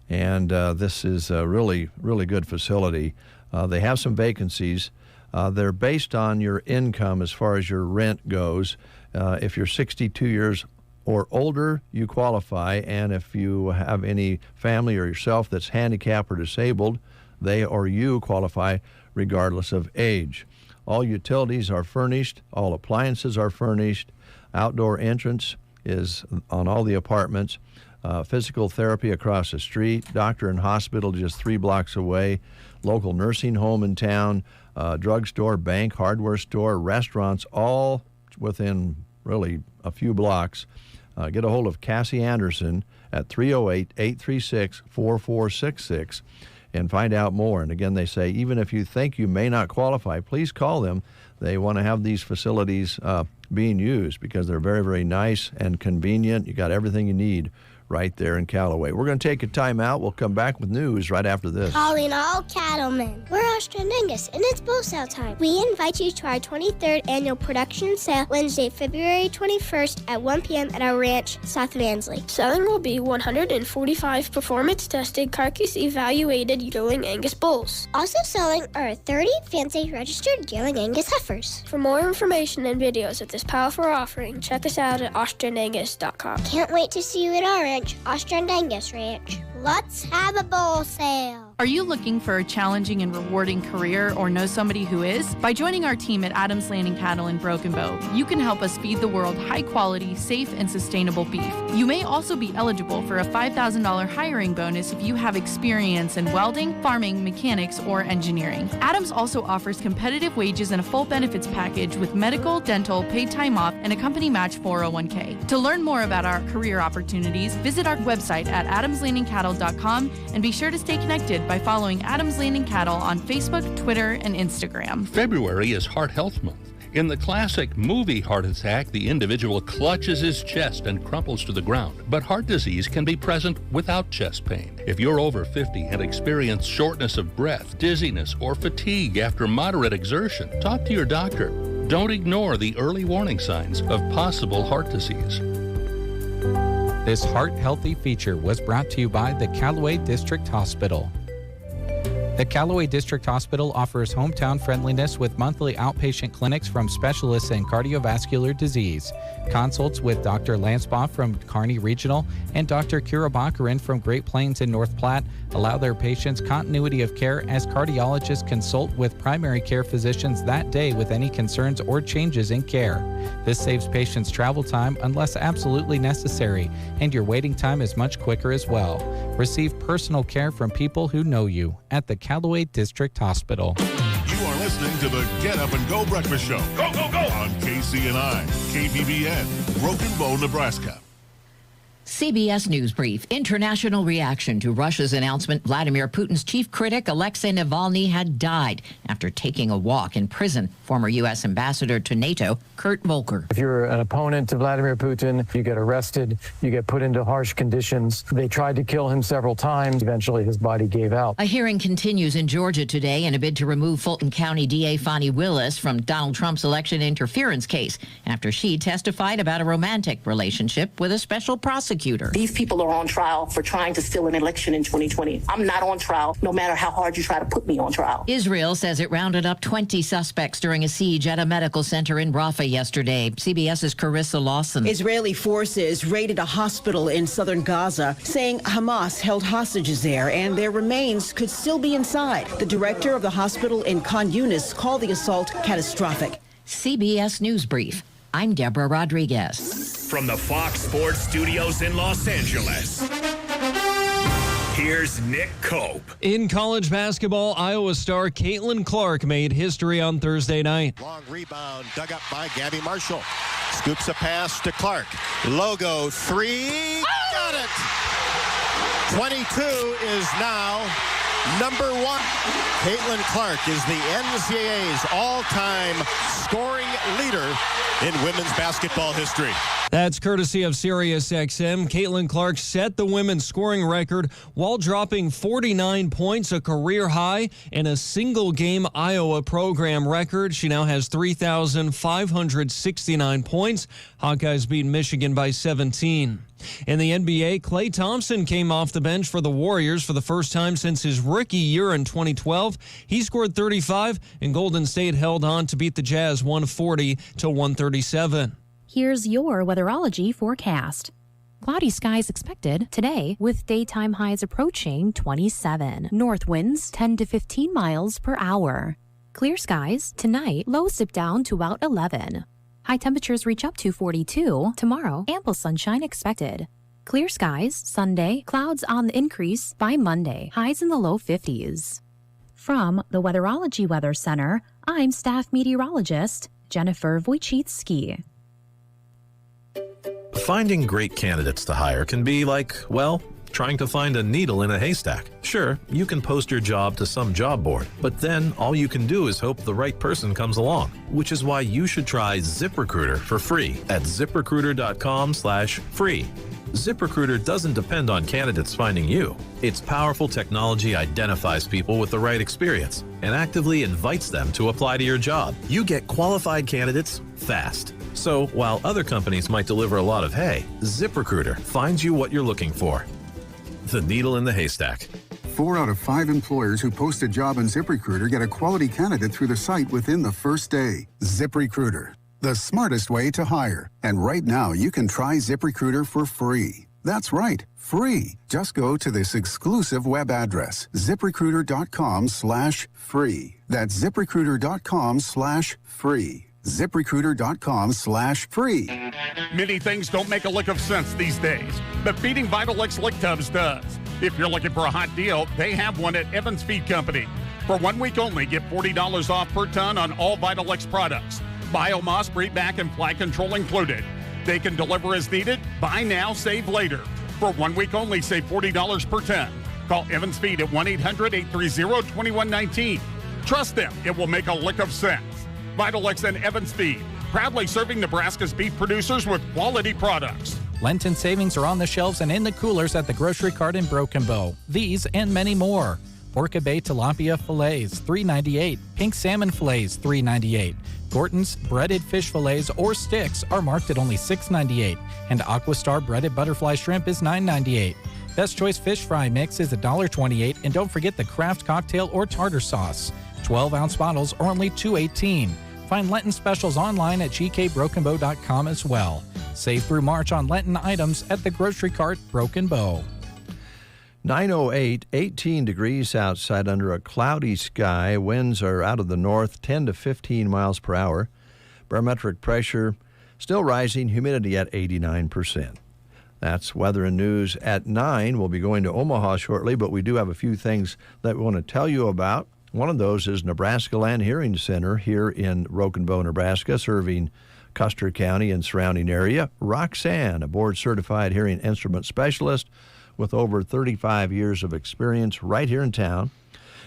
and this is a really, really good facility. They have some vacancies. They're based on your income as far as your rent goes. If you're 62 years or older, you qualify, and if you have any family or yourself that's handicapped or disabled, they or you qualify regardless of age. All utilities are furnished, all appliances are furnished, outdoor entrance is on all the apartments, physical therapy across the street, doctor and hospital just 3 blocks away, local nursing home in town, drugstore, bank, hardware store, restaurants, all within really a few blocks. Get a hold of Cassie Anderson at 308-836-4466 and find out more. And again, they say, even if you think you may not qualify, please call them. They want to have these facilities being used because they're very, very nice and convenient. You got everything you need right there in Callaway. We're going to take a time out. We'll come back with news right after this. Calling all cattlemen. We're Austrian Angus, and it's bull sale time. We invite you to our 23rd annual production sale Wednesday, February 21st at 1 p.m. at our ranch, south of Ansley. Selling will be 145 performance-tested, carcass-evaluated yearling Angus bulls. Also selling are 30 fancy registered yearling Angus heifers. For more information and videos of this powerful offering, check us out at austrianangus.com. Can't wait to see you at our ranch, Austrian Angus Ranch. Let's have a bull sale. Are you looking for a challenging and rewarding career or know somebody who is? By joining our team at Adams Landing Cattle in Broken Bow, you can help us feed the world high-quality, safe, and sustainable beef. You may also be eligible for a $5,000 hiring bonus if you have experience in welding, farming, mechanics, or engineering. Adams also offers competitive wages and a full benefits package with medical, dental, paid time off, and a company match 401k. To learn more about our career opportunities, visit our website at adamslandingcattle.com and be sure to stay connected by following Adams Landing Cattle on Facebook, Twitter, and Instagram. February is Heart Health Month. In the classic movie Heart Attack, the individual clutches his chest and crumples to the ground. But heart disease can be present without chest pain. If you're over 50 and experience shortness of breath, dizziness, or fatigue after moderate exertion, talk to your doctor. Don't ignore the early warning signs of possible heart disease. This Heart Healthy feature was brought to you by the Callaway District Hospital. The Callaway District Hospital offers hometown friendliness with monthly outpatient clinics from specialists in cardiovascular disease. Consults with Dr. Lansbaugh from Kearney Regional and Dr. Kira Bakarin from Great Plains in North Platte allow their patients continuity of care as cardiologists consult with primary care physicians that day with any concerns or changes in care. This saves patients travel time unless absolutely necessary, and your waiting time is much quicker as well. Receive personal care from people who know you at the Callaway District Hospital. You are listening to the Get Up and Go Breakfast Show. Go, go, go! On KCNI, KBBN, Broken Bow, Nebraska. CBS News Brief. International reaction to Russia's announcement Vladimir Putin's chief critic, Alexei Navalny, had died after taking a walk in prison. Former U.S. Ambassador to NATO, Kurt Volker. If you're an opponent to Vladimir Putin, you get arrested, you get put into harsh conditions. They tried to kill him several times. Eventually, his body gave out. A hearing continues in Georgia today in a bid to remove Fulton County DA Fonnie Willis from Donald Trump's election interference case after she testified about a romantic relationship with a special prosecutor. These people are on trial for trying to steal an election in 2020. I'm not on trial, no matter how hard you try to put me on trial. Israel says it rounded up 20 suspects during a siege at a medical center in Rafah yesterday. CBS's Carissa Lawson. Israeli forces raided a hospital in southern Gaza, saying Hamas held hostages there and their remains could still be inside. The director of the hospital in Khan Yunis called the assault catastrophic. CBS News Brief. I'm Deborah Rodriguez. From the Fox Sports Studios in Los Angeles, here's Nick Cope. In college basketball, Iowa star Caitlin Clark made history on Thursday night. Long rebound dug up by Gabby Marshall. Scoops a pass to Clark. Logo three. Got it. 22 is now number 1. Caitlin Clark is the NCAA's all-time scoring leader in women's basketball history. That's courtesy of SiriusXM. Caitlin Clark set the women's scoring record while dropping 49 points, a career high, and a single-game Iowa program record. She now has 3,569 points. Hawkeyes beat Michigan by 17. In the NBA, Klay Thompson came off the bench for the Warriors for the first time since his rookie year in 2012. He scored 35, and Golden State held on to beat the Jazz 140-137. Here's your weatherology forecast. Cloudy skies expected today with daytime highs approaching 27. North winds 10 to 15 miles per hour. Clear skies tonight, lows dip down to about 11. High temperatures reach up to 42. Tomorrow, ample sunshine expected. Clear skies Sunday, clouds on the increase by Monday, highs in the low 50s. From the Weatherology Weather Center, I'm staff meteorologist Jennifer Wojcicki. Finding great candidates to hire can be like, well, trying to find a needle in a haystack. Sure, you can post your job to some job board, but then all you can do is hope the right person comes along, which is why you should try ZipRecruiter for free at ZipRecruiter.com/free. ZipRecruiter doesn't depend on candidates finding you. Its powerful technology identifies people with the right experience and actively invites them to apply to your job. You get qualified candidates fast. So while other companies might deliver a lot of hay, ZipRecruiter finds you what you're looking for. The needle in the haystack. 4 out of 5 employers who post a job on ZipRecruiter get a quality candidate through the site within the first day. ZipRecruiter, the smartest way to hire. And right now, you can try ZipRecruiter for free. That's right, free. Just go to this exclusive web address, ZipRecruiter.com/free. That's ZipRecruiter.com/free. ZipRecruiter.com/free. Many things don't make a lick of sense these days, but feeding Vitalix lick tubs does. If you're looking for a hot deal, they have one at Evans Feed Company. For 1 week only, get $40 off per ton on all Vitalix products. Biomass, breed back, and fly control included. They can deliver as needed. Buy now, save later. For 1 week only, save $40 per ton. Call Evans Feed at 1-800-830-2119. Trust them, it will make a lick of sense. Vitalix and Evans Feed, proudly serving Nebraska's beef producers with quality products. Lenten savings are on the shelves and in the coolers at the grocery cart in Broken Bow. These and many more. Orca Bay tilapia fillets, $3.98. Pink salmon fillets, $3.98. Gorton's breaded fish fillets or sticks are marked at only $6.98. And Aquastar breaded butterfly shrimp is $9.98. Best Choice fish fry mix is $1.28. And don't forget the Kraft cocktail or tartar sauce. 12-ounce bottles are only $2.18. Find Lenten specials online at gkbrokenbow.com as well. Save through March on Lenten items at the grocery cart Broken Bow. 9:08, 18 degrees outside under a cloudy sky. Winds are out of the north, 10 to 15 miles per hour. Barometric pressure still rising, humidity at 89%. That's weather and news at 9. We'll be going to Omaha shortly, but we do have a few things that we want to tell you about. One of those is Nebraska Land Hearing Center here in Broken Bow, Nebraska, serving Custer County and surrounding area. Roxanne, a board-certified hearing instrument specialist with over 35 years of experience right here in town.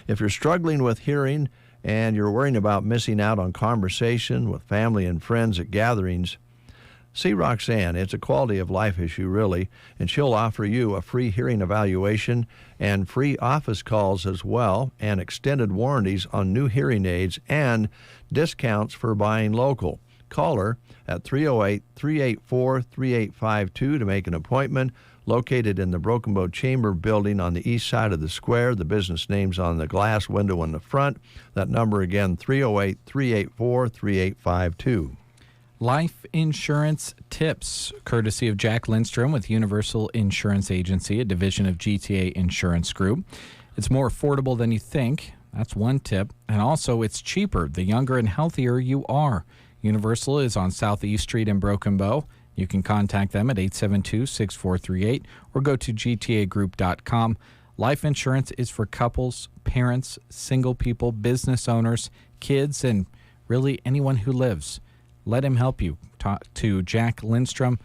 If you're struggling with hearing and you're worrying about missing out on conversation with family and friends at gatherings, see Roxanne. It's a quality of life issue, really, and she'll offer you a free hearing evaluation and free office calls as well, and extended warranties on new hearing aids and discounts for buying local. Call her at 308-384-3852 to make an appointment. Located in the Broken Bow Chamber building on the east side of the square. The business name's on the glass window in the front. That number again, 308-384-3852. Life insurance tips, courtesy of Jack Lindstrom with Universal Insurance Agency, a division of GTA Insurance Group. It's more affordable than you think. That's one tip. And also, it's cheaper the younger and healthier you are. Universal is on Southeast Street in Broken Bow. You can contact them at 872-6438 or go to gtagroup.com. Life insurance is for couples, parents, single people, business owners, kids, and really anyone who lives. Let him help you. Talk to Jack Lindstrom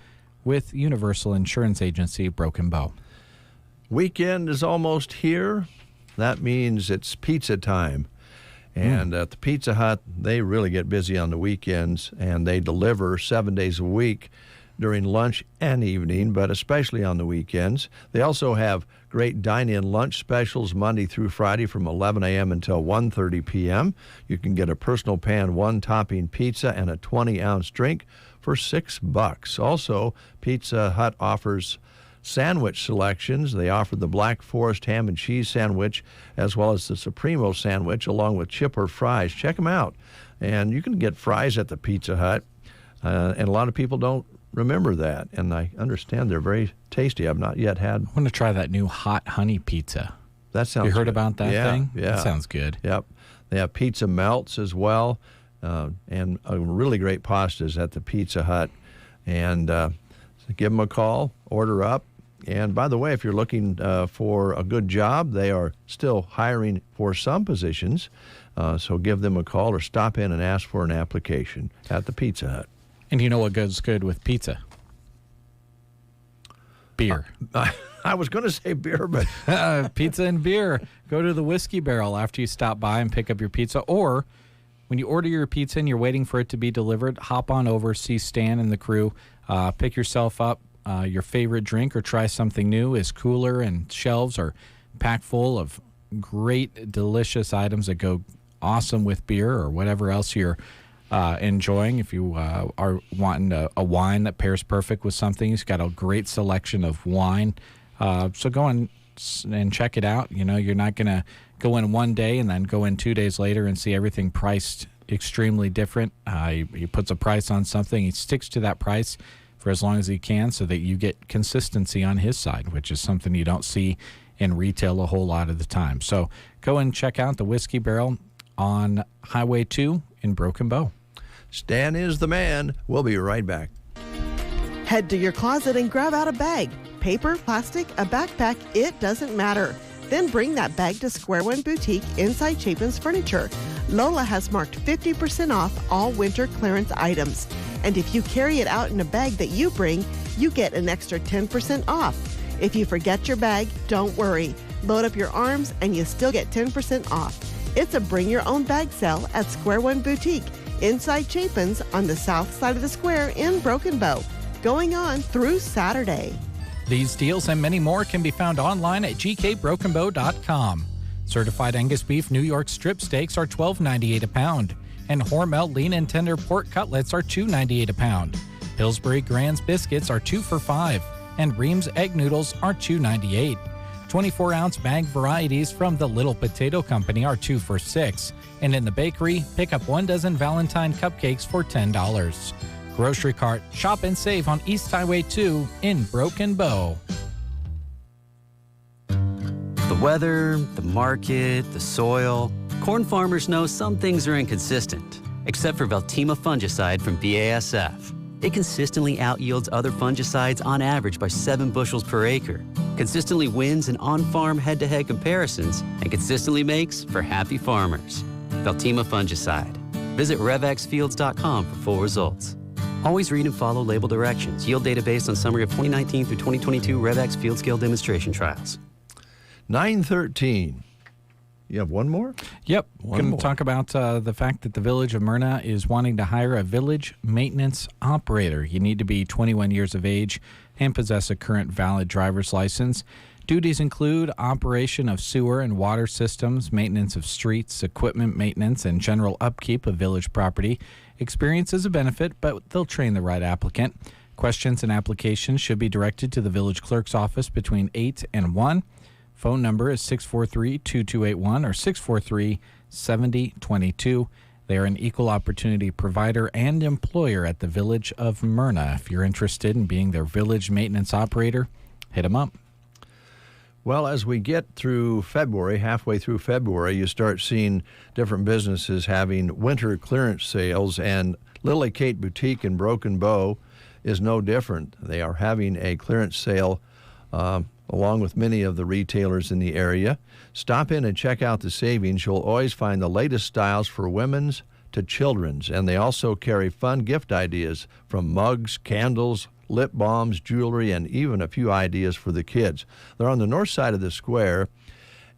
with Universal Insurance Agency, Broken Bow. Weekend is almost here. that means it's pizza time. And at the Pizza Hut, they really get busy on the weekends, and they deliver 7 days a week during lunch and evening, but especially on the weekends. They also have great dine-in lunch specials Monday through Friday from 11 a.m. until 1:30 p.m. You can get a personal pan one-topping pizza and a 20-ounce drink for $6. Also, Pizza Hut offers sandwich selections. They offer the Black Forest ham and cheese sandwich as well as the Supremo sandwich along with chip or fries. Check them out. And you can get fries at the Pizza Hut, and a lot of people don't remember that, and I understand they're very tasty. I've not yet had. I want to try that new hot honey pizza. That sounds You heard good. about that thing? Yeah. That sounds good. Yep. They have pizza melts as well, and really great pastas at the Pizza Hut. And so give them a call, order up. And by the way, if you're looking for a good job, they are still hiring for some positions. So give them a call or stop in and ask for an application at the Pizza Hut. And you know what goes good with pizza? Beer. I was going to say beer, but... Pizza and beer. Go to the Whiskey Barrel after you stop by and pick up your pizza. Or when you order your pizza and you're waiting for it to be delivered, hop on over, see Stan and the crew, pick yourself up your favorite drink or try something new. His cooler and shelves are packed full of great, delicious items that go awesome with beer or whatever else you're enjoying. If you are wanting a wine that pairs perfect with something, he's got a great selection of wine. So go and check it out. You know, you're not going to go in one day and then go in 2 days later and see everything priced extremely different. He puts a price on something. He sticks to that price for as long as he can so that you get consistency on his side, which is something you don't see in retail a whole lot of the time. So go and check out the Whiskey Barrel on Highway 2 in Broken Bow. Stan is the man. We'll be right back. Head to your closet and grab out a bag. Paper, plastic, a backpack, it doesn't matter. Then bring that bag to Square One Boutique inside Chapin's Furniture. Lola has marked 50% off all winter clearance items. And if you carry it out in a bag that you bring, you get an extra 10% off. If you forget your bag, don't worry. Load up your arms and you still get 10% off. It's a bring your own bag sale at Square One Boutique inside Chapin's on the south side of the square in Broken Bow, going on through Saturday. These deals and many more can be found online at gkbrokenbow.com. Certified Angus beef New York strip steaks are $12.98 a pound, and Hormel lean and tender pork cutlets are $2.98 a pound. Pillsbury Grand's biscuits are 2 for $5, and Ream's egg noodles are $2.98. 24-ounce bag varieties from the Little Potato Company are 2 for $6, and in the bakery, pick up 1 dozen Valentine cupcakes for $10. Grocery Cart, shop and save on East Highway 2 in Broken Bow. The weather, the market, the soil. Corn farmers know some things are inconsistent, except for Veltima fungicide from BASF. It consistently outyields other fungicides on average by 7 bushels per acre, consistently wins in on-farm head-to-head comparisons, and consistently makes for happy farmers. Veltima fungicide. Visit RevXFields.com for full results. Always read and follow label directions. Yield data based on summary of 2019 through 2022 RevX field scale demonstration trials. 9:13. You have one more? Yep. We're going to talk about the fact that the Village of Myrna is wanting to hire a village maintenance operator. You need to be 21 years of age and possess a current valid driver's license. Duties include operation of sewer and water systems, maintenance of streets, equipment maintenance, and general upkeep of village property. Experience is a benefit, but they'll train the right applicant. Questions and applications should be directed to the village clerk's office between 8 and 1. Phone number is 643-2281 or 643-7022. They are an equal opportunity provider and employer at the Village of Myrna. If you're interested in being their village maintenance operator, hit them up. Well, as we get through February, halfway through February, you start seeing different businesses having winter clearance sales, and Lily Kate Boutique in Broken Bow is no different. They are having a clearance sale along with many of the retailers in the area. Stop in and check out the savings. You'll always find the latest styles for women's to children's, and they also carry fun gift ideas from mugs, candles, lip balms, jewelry, and even a few ideas for the kids. They're on the north side of the square,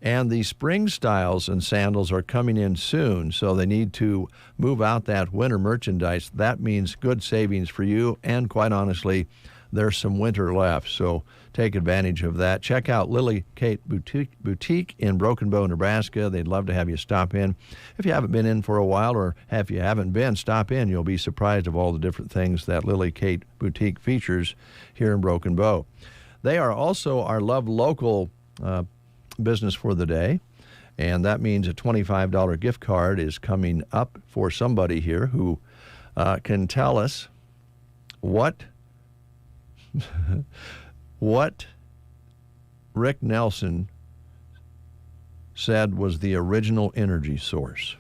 And the spring styles and sandals are coming in soon, so they need to move out that winter merchandise. That means good savings for you, and quite honestly, there's some winter left, so take advantage of that. Check out Lily Kate Boutique in Broken Bow, Nebraska. They'd love to have you stop in. If you haven't been in for a while, or if you haven't been, stop in. You'll be surprised of all the different things that Lily Kate Boutique features here in Broken Bow. They are also our Love Local business for the day, and that means a $25 gift card is coming up for somebody here who can tell us what Rick Nelson said was the original energy source.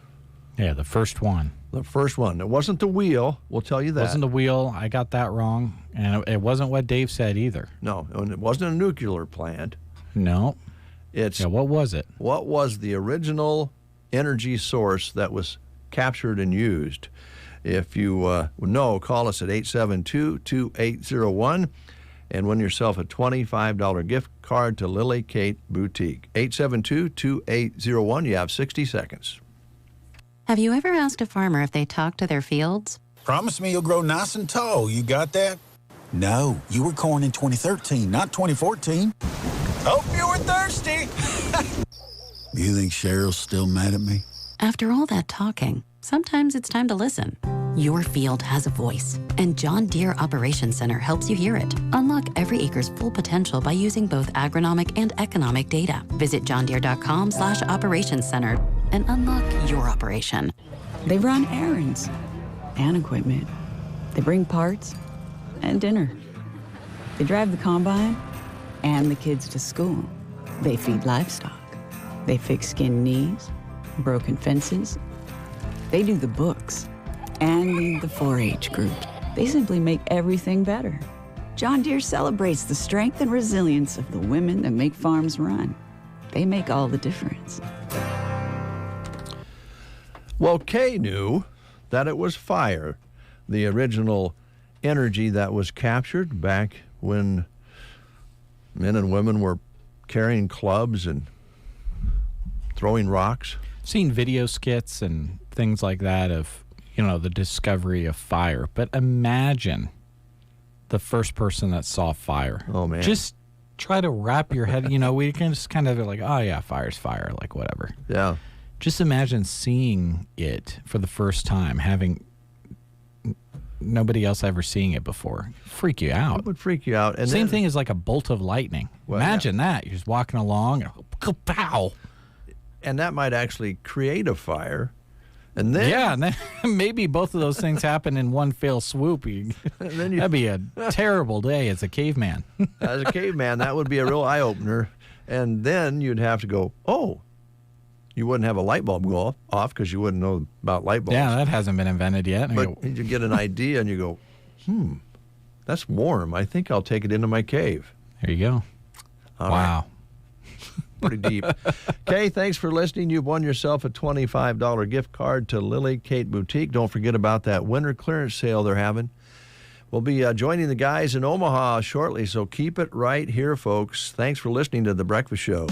Yeah, the first one. The first one. It wasn't the wheel, we'll tell you that. It wasn't the wheel. I got that wrong. And it wasn't what Dave said either. No, and it wasn't a nuclear plant. No. What was it? What was the original energy source that was captured and used? If you know, call us at 872-2801 and win yourself a $25 gift card to Lily Kate Boutique. 872-2801. You have 60 seconds. Have you ever asked a farmer if they talk to their fields? Promise me you'll grow nice and tall. You got that? No, you were corn in 2013, not 2014. Hope you were thirsty. You think Cheryl's still mad at me? After all that talking, sometimes it's time to listen. Your field has a voice, and John Deere Operations Center helps you hear it. Unlock every acre's full potential by using both agronomic and economic data. Visit johndeere.com/operations center and unlock your operation. They run errands and equipment. They bring parts and dinner. They drive the combine and the kids to school. They feed livestock. They fix skinned knees, broken fences. They do the books and lead the 4-H group. They simply make everything better. John Deere celebrates the strength and resilience of the women that make farms run. They make all the difference. Well, Kay knew that it was fire, the original energy that was captured back when men and women were carrying clubs and throwing rocks. Seen video skits and things like that of, the discovery of fire. But imagine the first person that saw fire. Oh, man. Just try to wrap your head, we can just kind of be like, oh, yeah, fire's fire, like whatever. Yeah. Just imagine seeing it for the first time, having nobody else ever seeing it before. Freak you out. It would freak you out. And Same thing as like a bolt of lightning. Well, imagine that. You're just walking along and pow. And that might actually create a fire. And then and then maybe both of those things happen in one fell swoop. That'd be a terrible day as a caveman. As a caveman, that would be a real eye-opener. And then you'd have to go, you wouldn't have a light bulb go off because you wouldn't know about light bulbs. Yeah, that hasn't been invented yet. But you get an idea and you go, that's warm. I think I'll take it into my cave. There you go. All wow. Right. Pretty deep. Kay, thanks for listening. You've won yourself a $25 gift card to Lily Kate Boutique. Don't forget about that winter clearance sale they're having. We'll be joining the guys in Omaha shortly, so keep it right here, folks. Thanks for listening to The Breakfast Show.